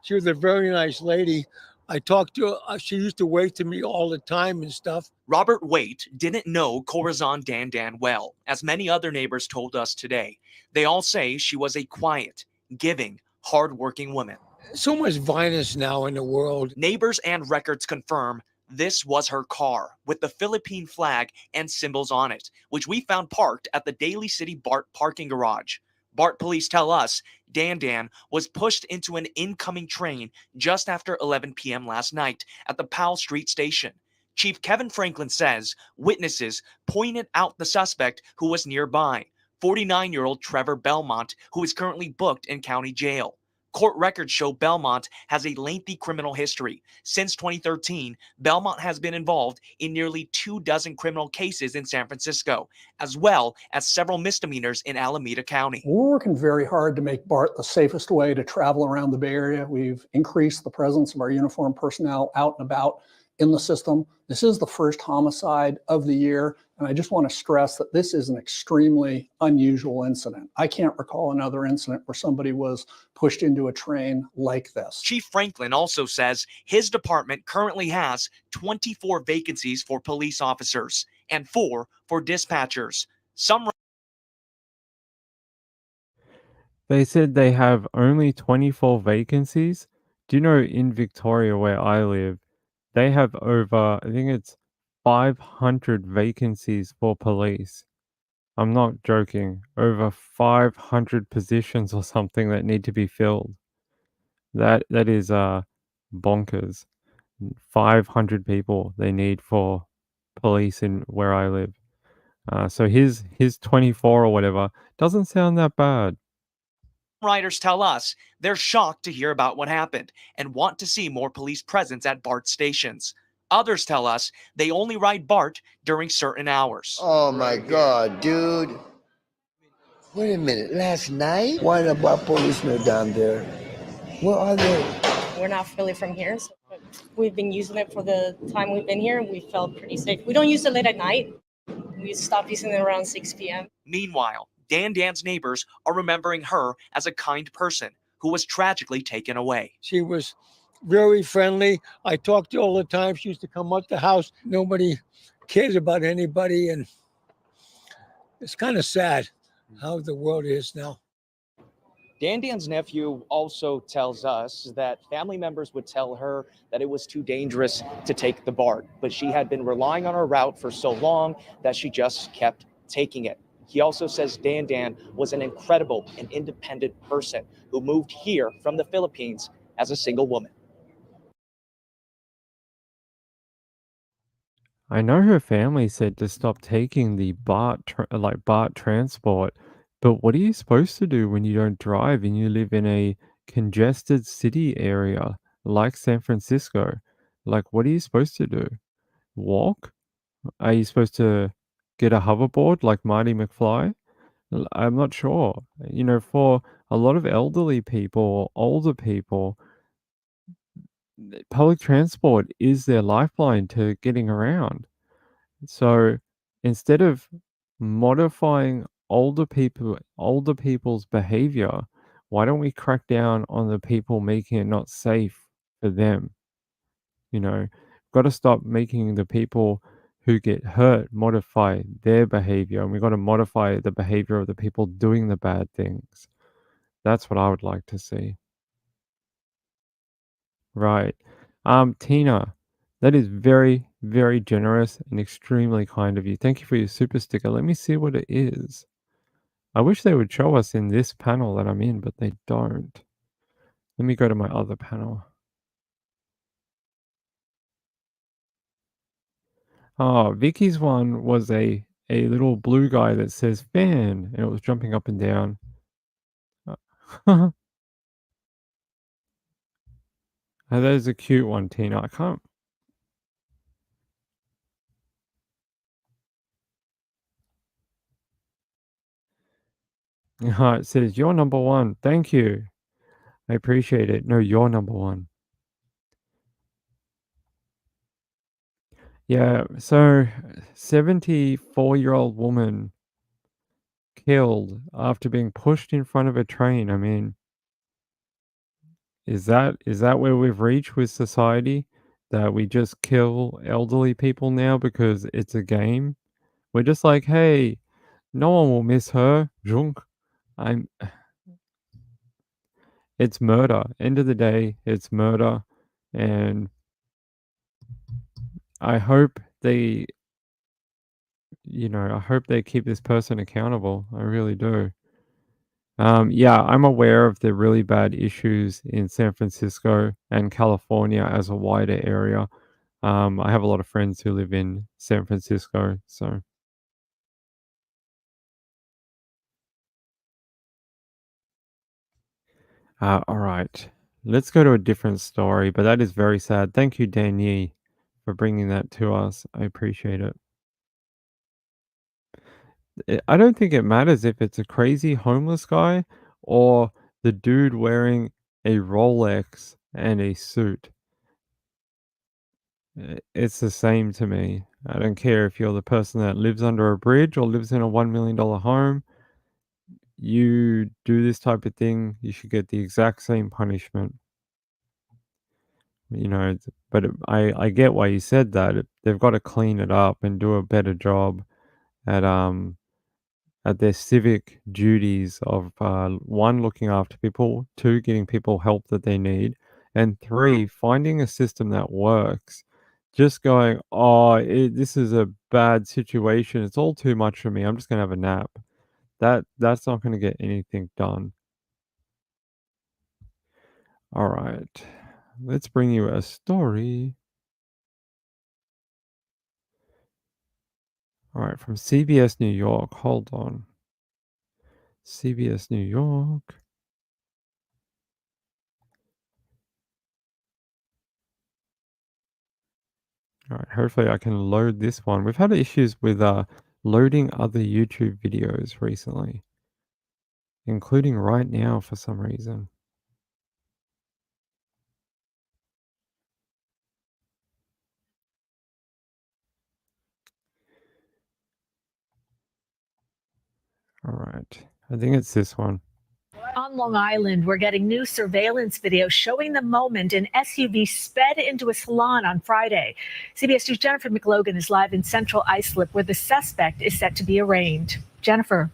She was a very nice lady. I talked to her. She used to wait to me all the time and stuff. Robert Waite didn't know Corazon Dan well, as many other neighbors told us today. They all say she was a quiet, giving, hardworking woman. So much violence now in the world. Neighbors and records confirm this was her car with the Philippine flag and symbols on it, which we found parked at the Daly City BART parking garage. BART police tell us Dan was pushed into an incoming train just after 11 p.m. last night at the Powell Street station. Chief Kevin Franklin says witnesses pointed out the suspect who was nearby, 49-year-old Trevor Belmont, who is currently booked in county jail. Court records show Belmont has a lengthy criminal history. Since 2013, Belmont has been involved in nearly 24 criminal cases in San Francisco, as well as several misdemeanors in Alameda County. We're working very hard to make BART the safest way to travel around the Bay Area. We've increased the presence of our uniformed personnel out and about in the system. This is the first homicide of the year, and I just want to stress that this is an extremely unusual incident. I can't recall another incident where somebody was pushed into a train like this. Chief Franklin also says his department currently has 24 vacancies for police officers and 4 for dispatchers. They said they have only 24 vacancies. Do you know in Victoria where I live, they have over, I think it's 500 vacancies for police. I'm not joking. Over 500 positions or something that need to be filled. That is bonkers. 500 people they need for police in where I live. So his 24 or whatever doesn't sound that bad. Riders tell us they're shocked to hear about what happened and want to see more police presence at BART stations. Others tell us they only ride BART during certain hours. Oh my God, dude. Wait a minute, last night? Why about policemen down there? Where are they? We're not really from here, so we've been using it for the time we've been here, and we felt pretty safe. We don't use it late at night. We stopped using it around 6 p.m. Meanwhile, Dan's neighbors are remembering her as a kind person who was tragically taken away. She was very friendly. I talked to her all the time. She used to come up the house. Nobody cares about anybody, and it's kind of sad how the world is now. Dan's nephew also tells us that family members would tell her that it was too dangerous to take the BART, but she had been relying on her route for so long that she just kept taking it. He also says Dan was an incredible and independent person who moved here from the Philippines as a single woman. I know her family said to stop taking the BART transport, but what are you supposed to do when you don't drive and you live in a congested city area like San Francisco? Like, what are you supposed to do? Walk? Are you supposed to get a hoverboard like Marty McFly? I'm not sure. You know, for a lot of elderly people, older people, public transport is their lifeline to getting around. So instead of modifying older people's behavior, why don't we crack down on the people making it not safe for them? You know, got to stop making the people who get hurt modify their behavior, and we got to modify the behavior of the people doing the bad things. That's what I would like to see. Right. Tina, that is very, very generous and extremely kind of you. Thank you for your super sticker. Let me see what it is. I wish they would show us in this panel that I'm in, but they don't. Let me go to my other panel. Oh, Vicky's one was a little blue guy that says fan, and it was jumping up and down. Oh, that is a cute one, Tina. I can't. It says, you're number one. Thank you. I appreciate it. No, you're number one. Yeah, so 74-year-old woman killed after being pushed in front of a train. I mean, is that where we've reached with society? That we just kill elderly people now because it's a game? We're just like, hey, no one will miss her. Junk. It's murder. End of the day, it's murder. And I hope they I hope they keep this person accountable. I really do. Yeah, I'm aware of the really bad issues in San Francisco and California as a wider area. I have a lot of friends who live in San Francisco, so. All right. Let's go to a different story, but that is very sad. Thank you, Dan Yee, for bringing that to us. I appreciate it. I don't think it matters if it's a crazy homeless guy or the dude wearing a Rolex and a suit. It's the same to me. I don't care if you're the person that lives under a bridge or lives in a $1 million home. You do this type of thing, you should get the exact same punishment. But I get why you said that. They've got to clean it up and do a better job at their civic duties of 1, looking after people, 2, getting people help that they need, and 3, finding a system that works. Just going, oh, this is a bad situation. It's all too much for me. I'm just gonna have a nap. That's not gonna get anything done. All right, let's bring you a story. All right, from CBS New York. Hold on. CBS New York. All right, hopefully I can load this one. We've had issues with loading other YouTube videos recently, including right now for some reason. All right, I think it's this one. On Long Island, we're getting new surveillance video showing the moment an SUV sped into a salon on Friday. CBS News' Jennifer McLogan is live in Central Islip, where the suspect is set to be arraigned. Jennifer.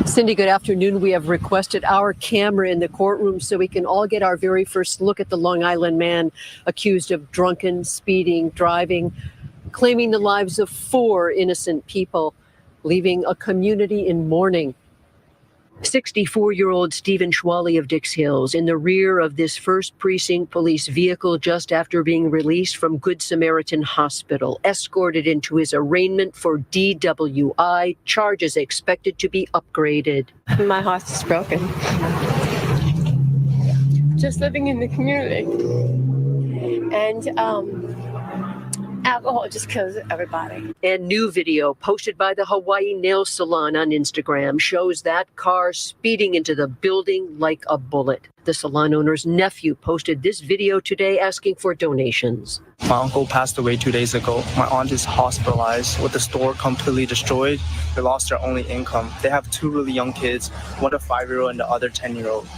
Cindy, good afternoon. We have requested our camera in the courtroom so we can all get our very first look at the Long Island man accused of drunken, speeding, driving, claiming the lives of 4 innocent people, leaving a community in mourning. 64-year-old Stephen Schwally of Dix Hills in the rear of this first precinct police vehicle just after being released from Good Samaritan Hospital, escorted into his arraignment for DWI, charges expected to be upgraded. My heart is broken. Just living in the community. And Alcohol just kills everybody. And new video posted by the Hawaii Nail Salon on Instagram shows that car speeding into the building like a bullet. The salon owner's nephew posted this video today asking for donations. My uncle passed away 2 days ago. My aunt is hospitalized with the store completely destroyed. They lost their only income. They have two really young kids, one a 5-year-old and the other 10-year-old.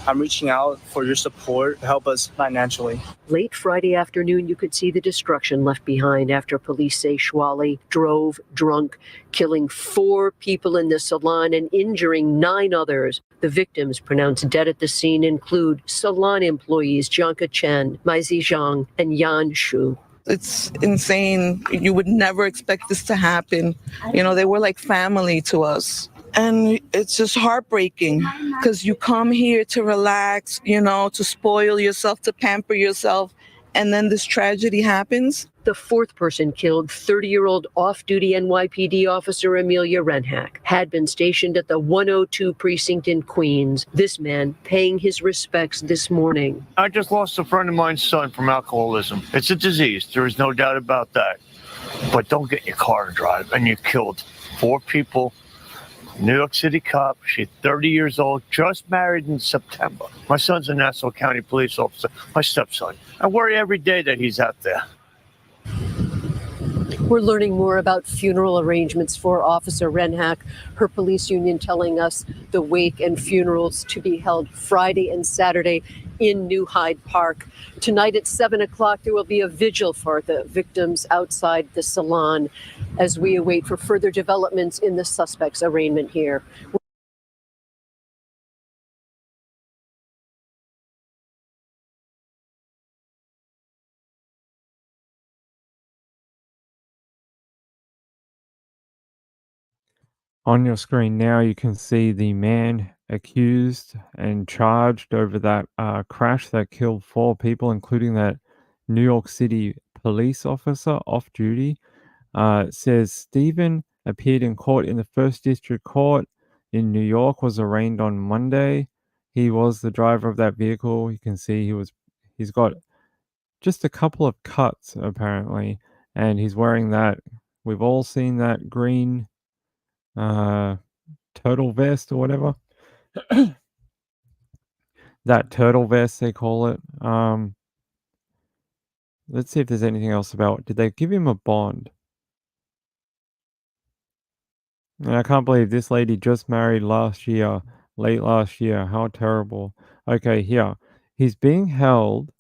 I'm reaching out for your support to help us financially. Late Friday afternoon, you could see the destruction left behind after police say Schwally drove drunk, killing 4 people in the salon and injuring 9 others. The victims pronounced dead at the scene include salon employees Jianka Chen, Maizi Zhang, and Yan Shu. It's insane. You would never expect this to happen. You know, they were like family to us. And it's just heartbreaking because you come here to relax, you know, to spoil yourself, to pamper yourself, and then this tragedy happens. The 4th person killed, 30-year-old off-duty NYPD officer Amelia Renhack, had been stationed at the 102 precinct in Queens. This man paying his respects this morning. I just lost a friend of mine's son from alcoholism. It's a disease. There is no doubt about that. But don't get in your car and drive. And you killed 4 people. New York City cop. She's 30 years old, just married in September. My son's a Nassau County police officer, my stepson. I worry every day that he's out there. We're learning more about funeral arrangements for Officer Renhack. Her police union telling us the wake and funerals to be held Friday and Saturday in New Hyde Park. Tonight at 7 o'clock, there will be a vigil for the victims outside the salon as we await for further developments in the suspect's arraignment here. On your screen now, you can see the man accused and charged over that crash that killed 4 people, including that New York City police officer off duty. Says Stephen appeared in court in the First District Court in New York, was arraigned on Monday. He was the driver of that vehicle. You can see he's got just a couple of cuts apparently, and he's wearing that. We've all seen that green turtle vest or whatever. That turtle vest they call it. Let's see if there's anything else about. Did they give him a bond? And I can't believe this lady just married late last year. How terrible. Okay, here. He's being held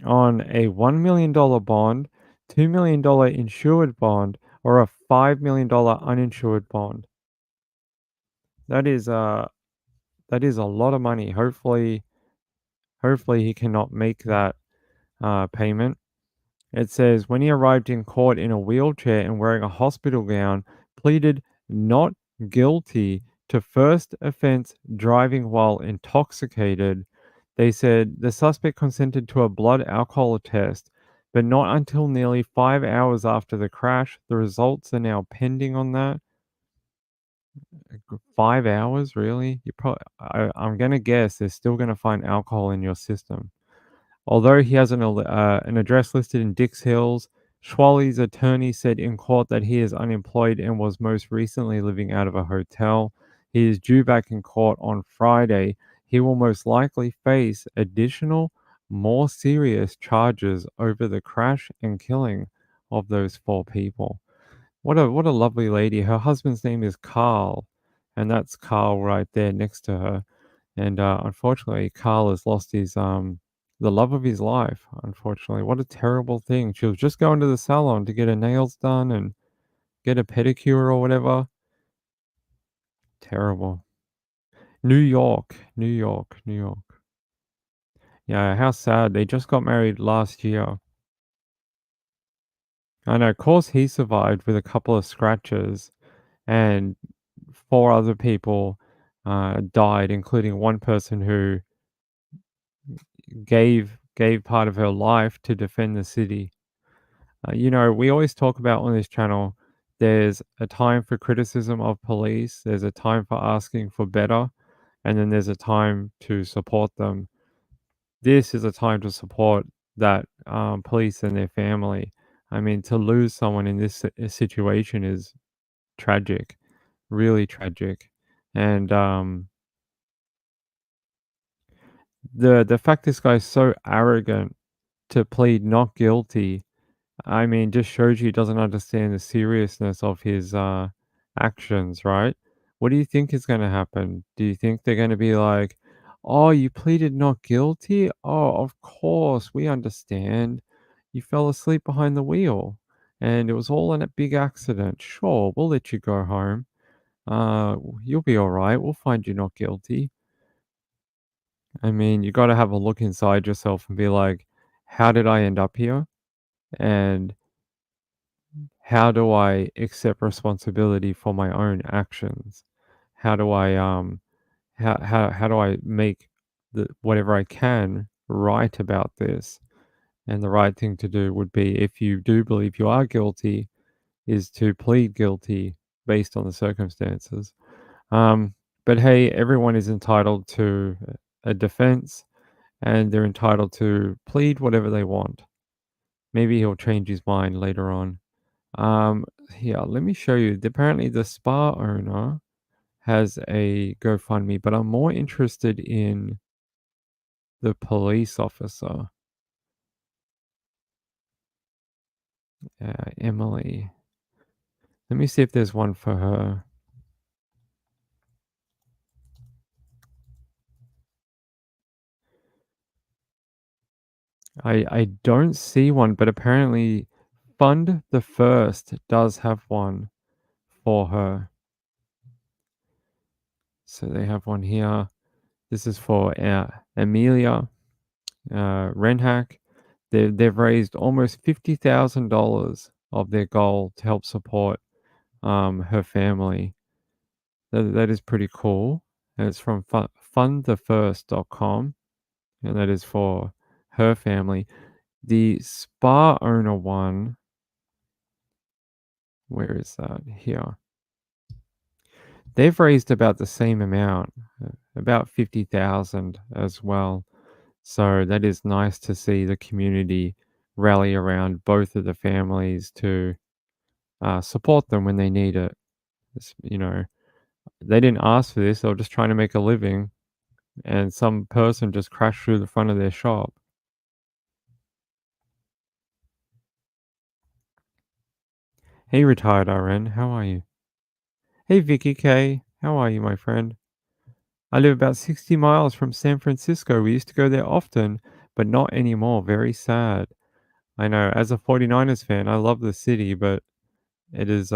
on a $1 million bond, $2 million insured bond, or a $5 million uninsured bond. That is a lot of money. Hopefully he cannot make that payment. It says when he arrived in court in a wheelchair and wearing a hospital gown, pleaded not guilty to first offense driving while intoxicated. They said the suspect consented to a blood alcohol test, but not until nearly 5 hours after the crash. The results are now pending on that. 5 hours, really? I'm gonna guess they're still gonna find alcohol in your system. Although he has an address listed in Dix Hills, Schwally's attorney said in court that he is unemployed and was most recently living out of a hotel. He is due back in court on Friday. He will most likely face additional, more serious charges over the crash and killing of those 4 people. What a lovely lady. Her husband's name is Carl, and that's Carl right there next to her. And unfortunately, Carl has lost his the love of his life, unfortunately. What a terrible thing. She was just going to the salon to get her nails done and get a pedicure or whatever. Terrible. New York. Yeah, how sad. They just got married last year. I know, of course he survived with a couple of scratches, and 4 other people died, including one person who gave part of her life to defend the city. We always talk about on this channel, there's a time for criticism of police, there's a time for asking for better, and then there's a time to support them. This is a time to support that police and their family. I mean, to lose someone in this situation is tragic, really tragic. And the fact this guy's so arrogant to plead not guilty, I mean, just shows you he doesn't understand the seriousness of his actions, right? What do you think is going to happen? Do you think they're going to be like, "Oh, you pleaded not guilty? Oh, of course, we understand. You fell asleep behind the wheel, and it was all in a big accident. Sure, we'll let you go home. You'll be all right. We'll find you not guilty." I mean, you got to have a look inside yourself and be like, "How did I end up here? And how do I accept responsibility for my own actions? How do I how do I make the whatever I can right about this?" And the right thing to do would be, if you do believe you are guilty, is to plead guilty based on the circumstances. Um, but hey, everyone is entitled to a defense, and they're entitled to plead whatever they want. Maybe he'll change his mind later on. Here, let me show you. Apparently, the spa owner has a GoFundMe, but I'm more interested in the police officer, Emily. Let me see if there's one for her. I don't see one, but apparently Fund the First does have one for her. So they have one here. This is for Amelia Renhack. They've raised almost $50,000 of their goal to help support her family. That is pretty cool. And it's from fundthefirst.com, and that is for her family. The spa owner one, where is that? Here. They've raised about the same amount, about 50,000 as well. So that is nice to see the community rally around both of the families to support them when they need it. You know, they didn't ask for this; they were just trying to make a living, and some person just crashed through the front of their shop. Hey, retired RN, how are you? Hey, Vicky K, how are you, my friend? I live about 60 miles from San Francisco. We used to go there often, but not anymore. Very sad. I know, as a 49ers fan, I love the city, but it has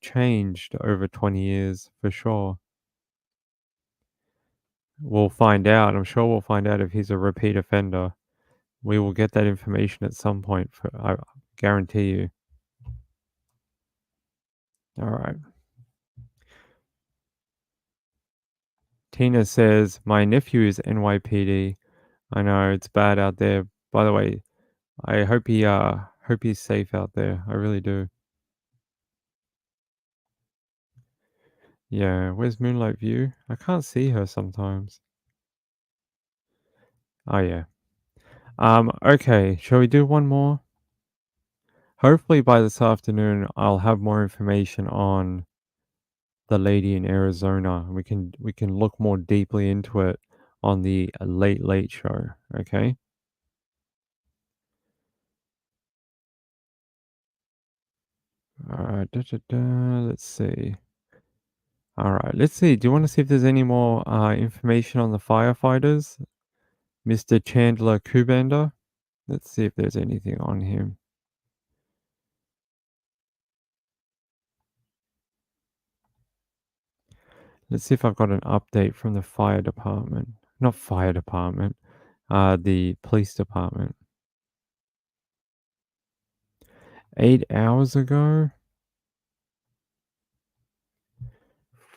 changed over 20 years for sure. We'll find out. I'm sure we'll find out if he's a repeat offender. We will get that information at some point, I guarantee you. All right. Tina says, my nephew is NYPD. I know, it's bad out there. By the way, I hope he's safe out there. I really do. Yeah, where's Moonlight View? I can't see her sometimes. Oh yeah. Okay, shall we do one more? Hopefully by this afternoon I'll have more information on the lady in Arizona. We can look more deeply into it on the Late Late Show, okay? Let's see. All right, let's see. Do you want to see if there's any more information on the firefighters? Mr. Chandler Kubander? Let's see if there's anything on him. Let's see if I've got an update from the fire department. Not fire department, the police department. 8 hours ago?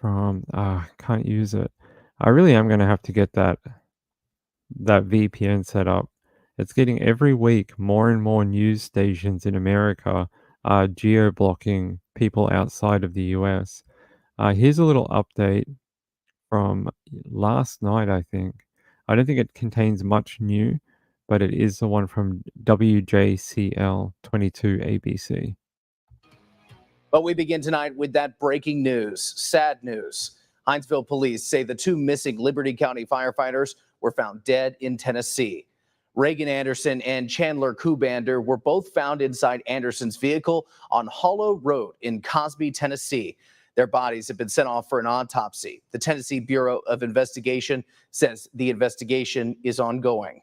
Can't use it. I really am gonna have to get that VPN set up. It's getting every week more and more news stations in America are geo-blocking people outside of the US. Here's a little update from last night, I think. I don't think it contains much new, but it is the one from WJCL 22 ABC. But we begin tonight with that breaking news, sad news. Hinesville police say the two missing Liberty County firefighters were found dead in Tennessee. Reagan Anderson and Chandler Kubander were both found inside Anderson's vehicle on Hollow Road in Cosby, Tennessee. Their bodies have been sent off for an autopsy. The Tennessee Bureau of Investigation says the investigation is ongoing.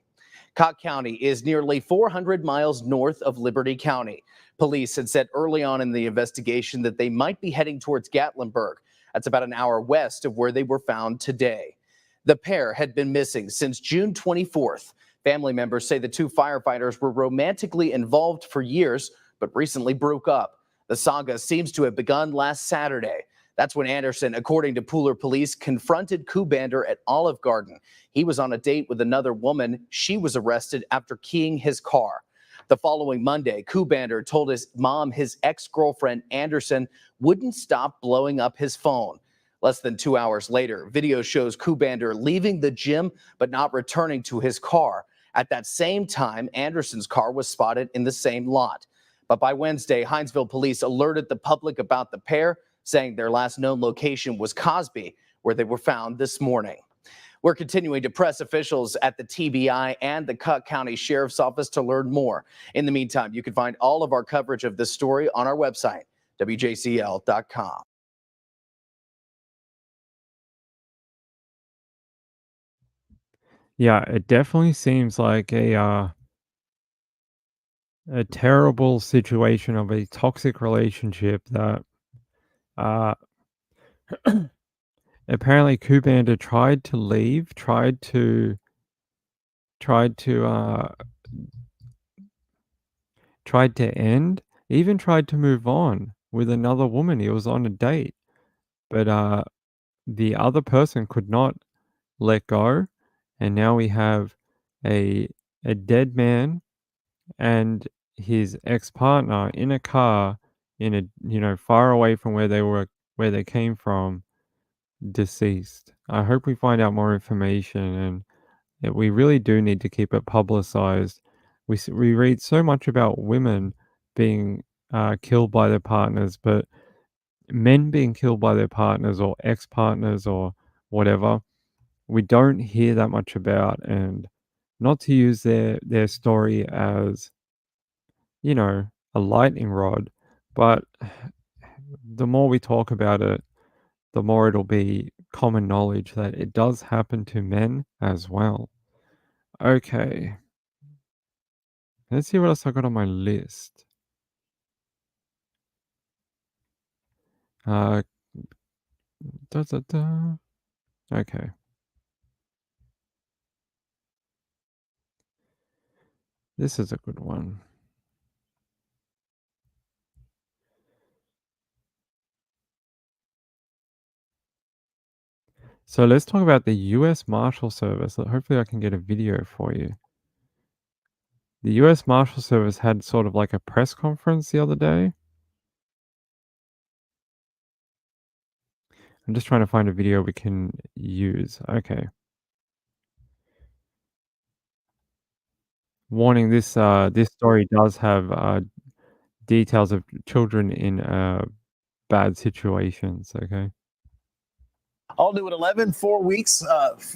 Cott County is nearly 400 miles north of Liberty County. Police had said early on in the investigation that they might be heading towards Gatlinburg. That's about an hour west of where they were found today. The pair had been missing since June 24th. Family members say the two firefighters were romantically involved for years, but recently broke up. The saga seems to have begun last Saturday. That's when Anderson, according to Pooler police, confronted Kubander at Olive Garden. He was on a date with another woman. She was arrested after keying his car. The following Monday, Kubander told his mom his ex-girlfriend Anderson wouldn't stop blowing up his phone. Less than 2 hours later, video shows Kubander leaving the gym but not returning to his car. At that same time, Anderson's car was spotted in the same lot. But by Wednesday, Hinesville police alerted the public about the pair, saying their last known location was Cosby, where they were found this morning. We're continuing to press officials at the TBI and the Cott County Sheriff's Office to learn more. In the meantime, you can find all of our coverage of this story on our website, WJCL.com. Yeah, it definitely seems like a terrible situation of a toxic relationship that apparently Kubander tried to leave, tried to end, even tried to move on with another woman. He was on a date, but the other person could not let go, and now we have a dead man and his ex-partner in a car in a far away from where they came from, deceased. I hope we find out more information, and we really do need to keep it publicized. We read so much about women being killed by their partners, but men being killed by their partners or ex-partners or whatever, we don't hear that much about. And not to use their story as, a lightning rod, but the more we talk about it, the more it'll be common knowledge that it does happen to men as well. Okay. Let's see what else I got on my list. Da, da, da. Okay. This is a good one. So let's talk about the U.S. Marshal Service. Hopefully I can get a video for you. The U.S. Marshal Service had sort of like a press conference the other day. I'm just trying to find a video we can use. Okay. Warning, this story does have details of children in bad situations, okay? All new at 11, 4 weeks.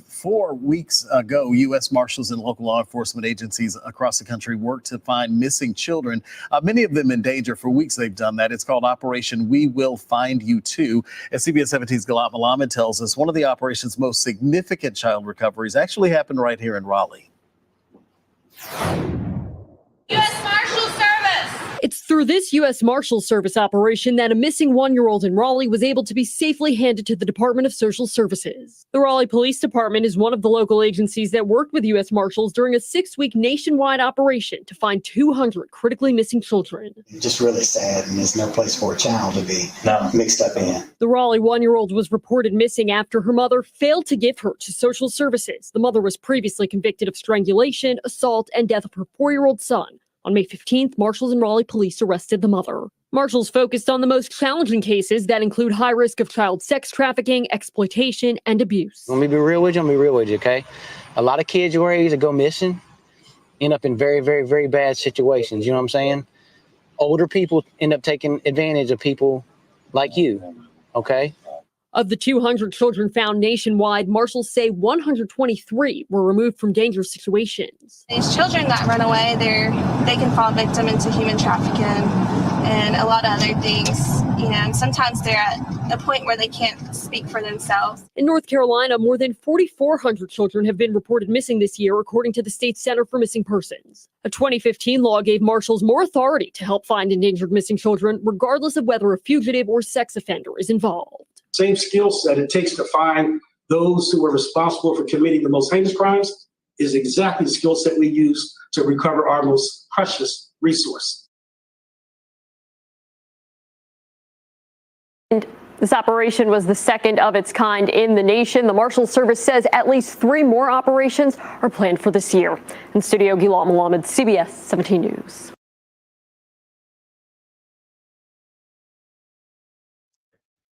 4 weeks ago, U.S. Marshals and local law enforcement agencies across the country worked to find missing children, many of them in danger. For weeks they've done that. It's called Operation We Will Find You Too. As CBS 17's Galat Malamed tells us, one of the operation's most significant child recoveries actually happened right here in Raleigh. U.S. Marshal Service! It's through this U.S. Marshal Service operation that a missing 1-year-old in Raleigh was able to be safely handed to the Department of Social Services. The Raleigh Police Department is one of the local agencies that worked with U.S. Marshals during a 6-week nationwide operation to find 200 critically missing children. It's just really sad, and there's no place for a child to be mixed up in. The Raleigh 1-year-old was reported missing after her mother failed to give her to social services. The mother was previously convicted of strangulation, assault, and death of her 4-year-old son. On May 15th, Marshals and Raleigh police arrested the mother. Marshals focused on the most challenging cases that include high risk of child sex trafficking, exploitation, and abuse. Let me be real with you, okay? A lot of kids your age that go missing, end up in very, very, very bad situations. You know what I'm saying? Older people end up taking advantage of people like you. Okay. Of the 200 children found nationwide, marshals say 123 were removed from dangerous situations. These children that run away, they can fall victim into human trafficking and a lot of other things. And sometimes they're at a point where they can't speak for themselves. In North Carolina, more than 4,400 children have been reported missing this year, according to the state Center for Missing Persons. A 2015 law gave marshals more authority to help find endangered missing children, regardless of whether a fugitive or sex offender is involved. Same skill set it takes to find those who are responsible for committing the most heinous crimes is exactly the skill set we use to recover our most precious resource. This operation was the second of its kind in the nation. The Marshals Service says at least 3 more operations are planned for this year. In studio, Gilal Mohammed, CBS 17 News.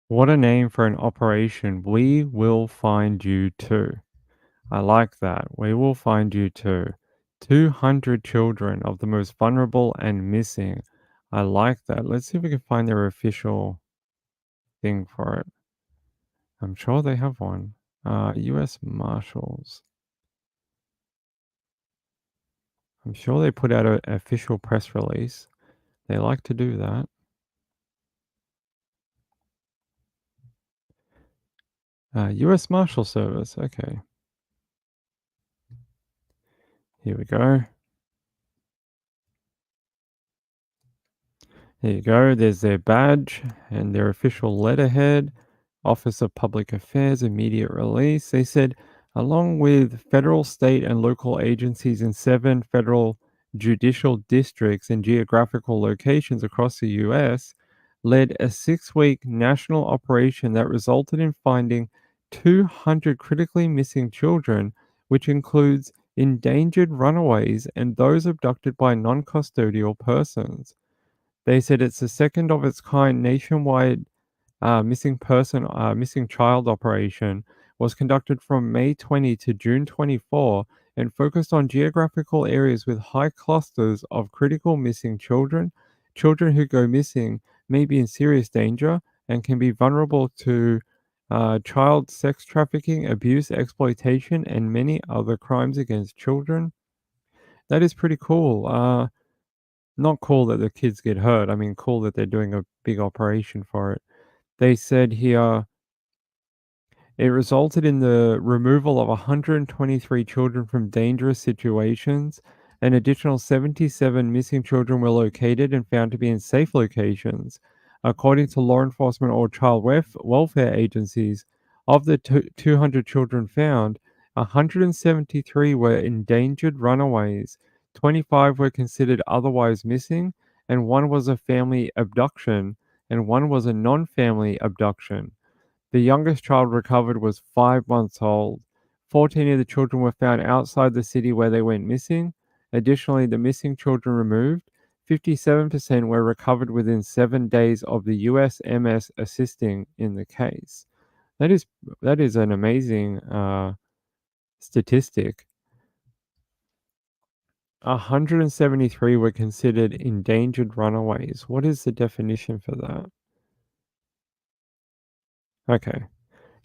What a name for an operation. We will find you too. I like that. We will find you too. 200 children of the most vulnerable and missing. I like that. Let's see if we can find their official thing for it. I'm sure they have one. U.S. Marshals. I'm sure they put out an official press release. They like to do that. U.S. Marshal Service. Okay. Here we go. There you go. There's their badge and their official letterhead. Office of Public Affairs, immediate release. They said, along with federal, state, and local agencies in 7 federal judicial districts and geographical locations across the U.S., led a 6-week national operation that resulted in finding 200 critically missing children, which includes endangered runaways and those abducted by non-custodial persons. They said it's the second of its kind nationwide missing child operation was conducted from May 20 to June 24 and focused on geographical areas with high clusters of critical missing children. Children who go missing may be in serious danger and can be vulnerable to child sex trafficking, abuse, exploitation, and many other crimes against children. That is pretty cool. Not cool that the kids get hurt. I mean, cool that they're doing a big operation for it. They said here it resulted in the removal of 123 children from dangerous situations. An additional 77 missing children were located and found to be in safe locations. According to law enforcement or child welfare agencies, of the 200 children found, 173 were endangered runaways, 25 were considered otherwise missing, and 1 was a family abduction, and 1 was a non-family abduction. The youngest child recovered was 5 months old. 14 of the children were found outside the city where they went missing. Additionally, the missing children removed, 57% were recovered within 7 days of the USMS assisting in the case. That is an amazing statistic. 173 were considered endangered runaways. What is the definition for that? Okay.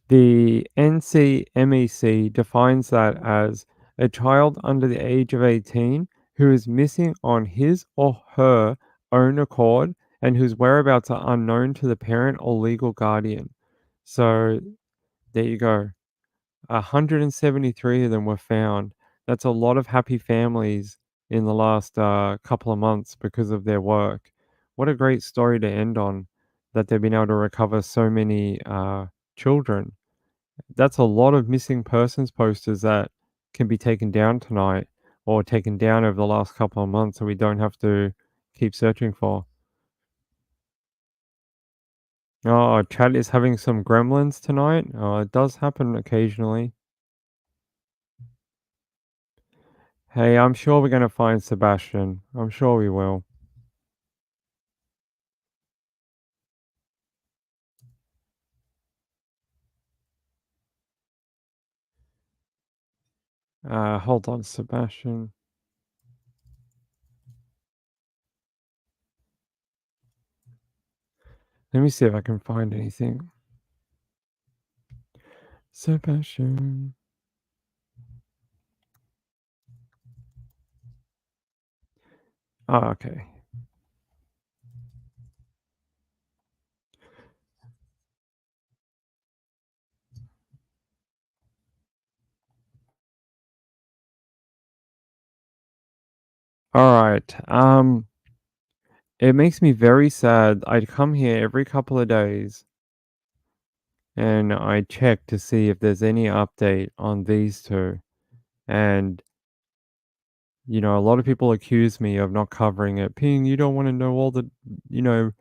The NCMEC defines that as a child under the age of 18 who is missing on his or her own accord and whose whereabouts are unknown to the parent or legal guardian. So there you go. 173 of them were found. That's a lot of happy families in the last couple of months because of their work. What a great story to end on, that they've been able to recover so many children. That's a lot of missing persons posters that can be taken down tonight or taken down over the last couple of months so we don't have to keep searching for. Oh, chat is having some gremlins tonight. Oh, it does happen occasionally. Hey, I'm sure we're going to find Sebastian. I'm sure we will. Hold on, Sebastian. Let me see if I can find anything. Sebastian. Oh, okay. All right. It makes me very sad. I'd come here every couple of days and I check to see if there's any update on these two. And, a lot of people accuse me of not covering it. Ping, you don't want to know all the, you know,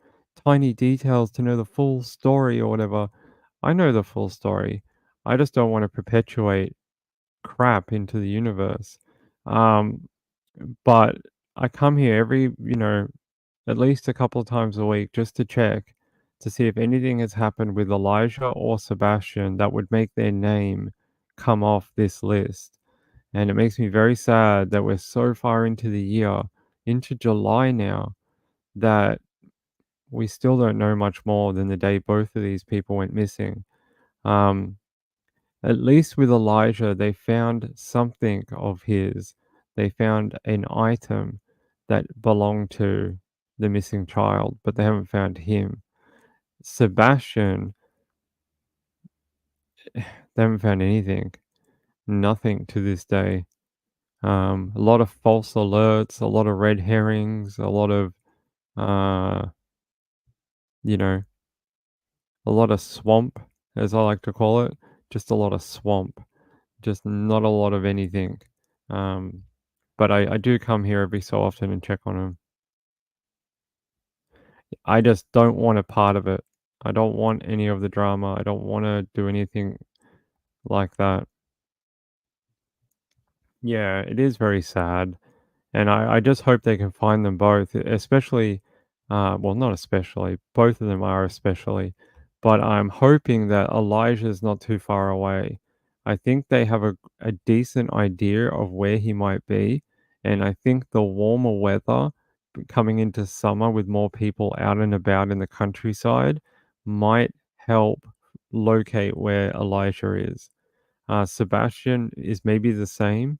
tiny details to know the full story or whatever. I know the full story. I just don't want to perpetuate crap into the universe. Um, but I come here every, at least a couple of times a week just to check to see if anything has happened with Elijah or Sebastian that would make their name come off this list. And it makes me very sad that we're so far into the year, into July now, that we still don't know much more than the day both of these people went missing. Um, at least with Elijah, they found something of his. They found an item that belonged to the missing child, but they haven't found him. Sebastian, they haven't found anything. Nothing to this day. A lot of false alerts, a lot of red herrings, a lot of, uh, you know, a lot of swamp, as I like to call it. Just a lot of swamp. Just not a lot of anything. Um, but I do come here every so often and check on them. I just don't want a part of it. I don't want any of the drama. I don't want to do anything like that. Yeah, it is very sad. And I just hope they can find them both, especially, well, not especially, both of them are especially, but I'm hoping that Elijah's not too far away. I think they have a decent idea of where he might be. And I think the warmer weather coming into summer with more people out and about in the countryside might help locate where Elijah is. Sebastian is maybe the same,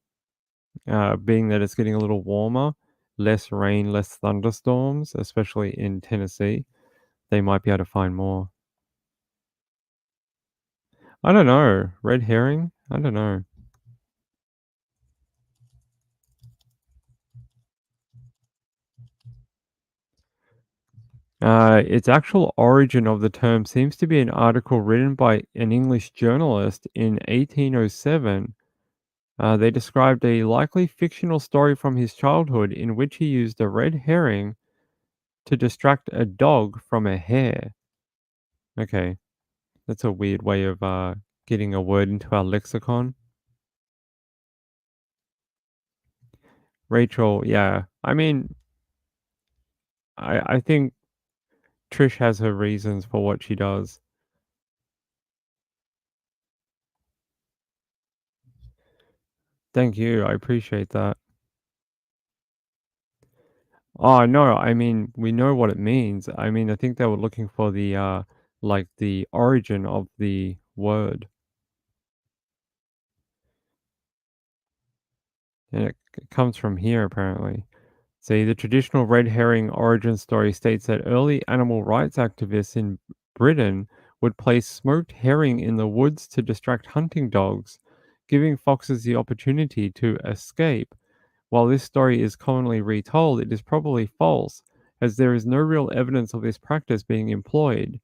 being that it's getting a little warmer, less rain, less thunderstorms, especially in Tennessee, they might be able to find more. I don't know. Red herring? I don't know. Its actual origin of the term seems to be an article written by an English journalist in 1807. They described a likely fictional story from his childhood in which he used a red herring to distract a dog from a hare. Okay, that's a weird way of getting a word into our lexicon. Rachel, yeah. I mean, I think Trish has her reasons for what she does. Thank you. I appreciate that. Oh, no, I mean, we know what it means. I mean, I think they were looking for the like the origin of the word. And it comes from here apparently. See, the traditional red herring origin story states that early animal rights activists in Britain would place smoked herring in the woods to distract hunting dogs, giving foxes the opportunity to escape. While this story is commonly retold, it is probably false, as there is no real evidence of this practice being employed.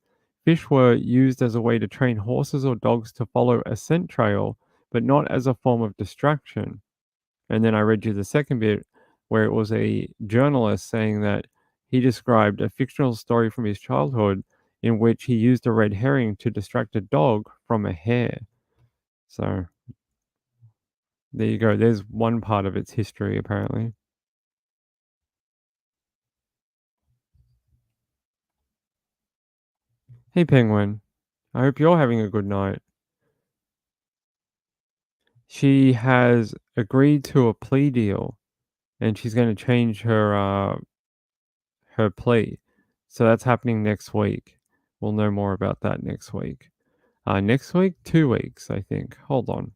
Fish were used as a way to train horses or dogs to follow a scent trail, but not as a form of distraction. And then I read you the second bit where it was a journalist saying that he described a fictional story from his childhood in which he used a red herring to distract a dog from a hare. So there you go. There's one part of its history, apparently. Hey, Penguin. I hope you're having a good night. She has agreed to a plea deal, and she's going to change her plea. So that's happening next week. We'll know more about that next week. Next week, 2 weeks, I think. Hold on.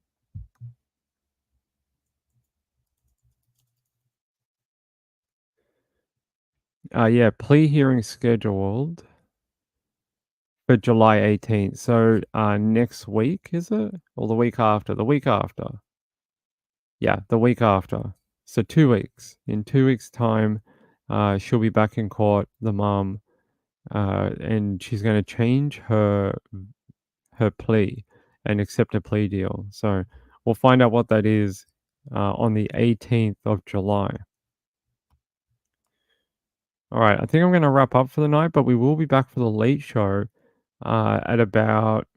Yeah, plea hearing scheduled for July 18th. So next week, is it? Or the week after? The week after. Yeah, the week after. So 2 weeks. In 2 weeks' time, she'll be back in court, the mom, and she's going to change her plea and accept a plea deal. So we'll find out what that is on the 18th of July. All right, I think I'm going to wrap up for the night, but we will be back for the late show at about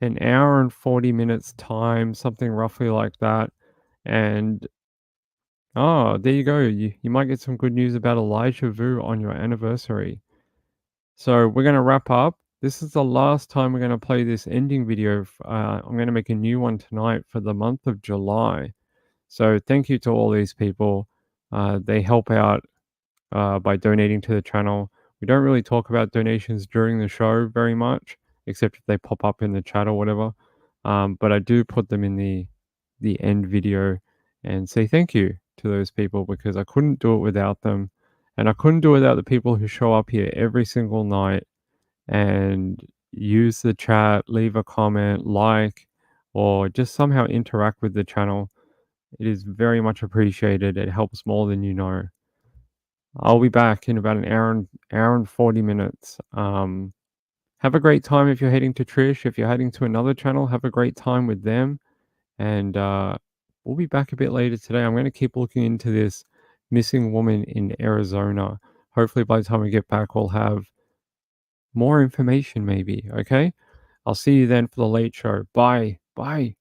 an hour and 40 minutes time, something roughly like that. And oh, there you go. You might get some good news about Elijah Vu on your anniversary. So we're going to wrap up. This is the last time we're going to play this ending video. I'm going to make a new one tonight for the month of July. So thank you to all these people. They help out by donating to the channel. We don't really talk about donations during the show very much, except if they pop up in the chat or whatever. But I do put them in the end video and say thank you to those people, because I couldn't do it without them. And I couldn't do it without the people who show up here every single night and use the chat, leave a comment, like, or just somehow interact with the channel. It is very much appreciated. It helps more than you know. I'll be back in about an hour and 40 minutes. Have a great time if you're heading to Trish. If you're heading to another channel, have a great time with them. And we'll be back a bit later today. I'm going to keep looking into this missing woman in Arizona. Hopefully by the time we get back, we'll have more information maybe, okay? I'll see you then for the late show. Bye. Bye.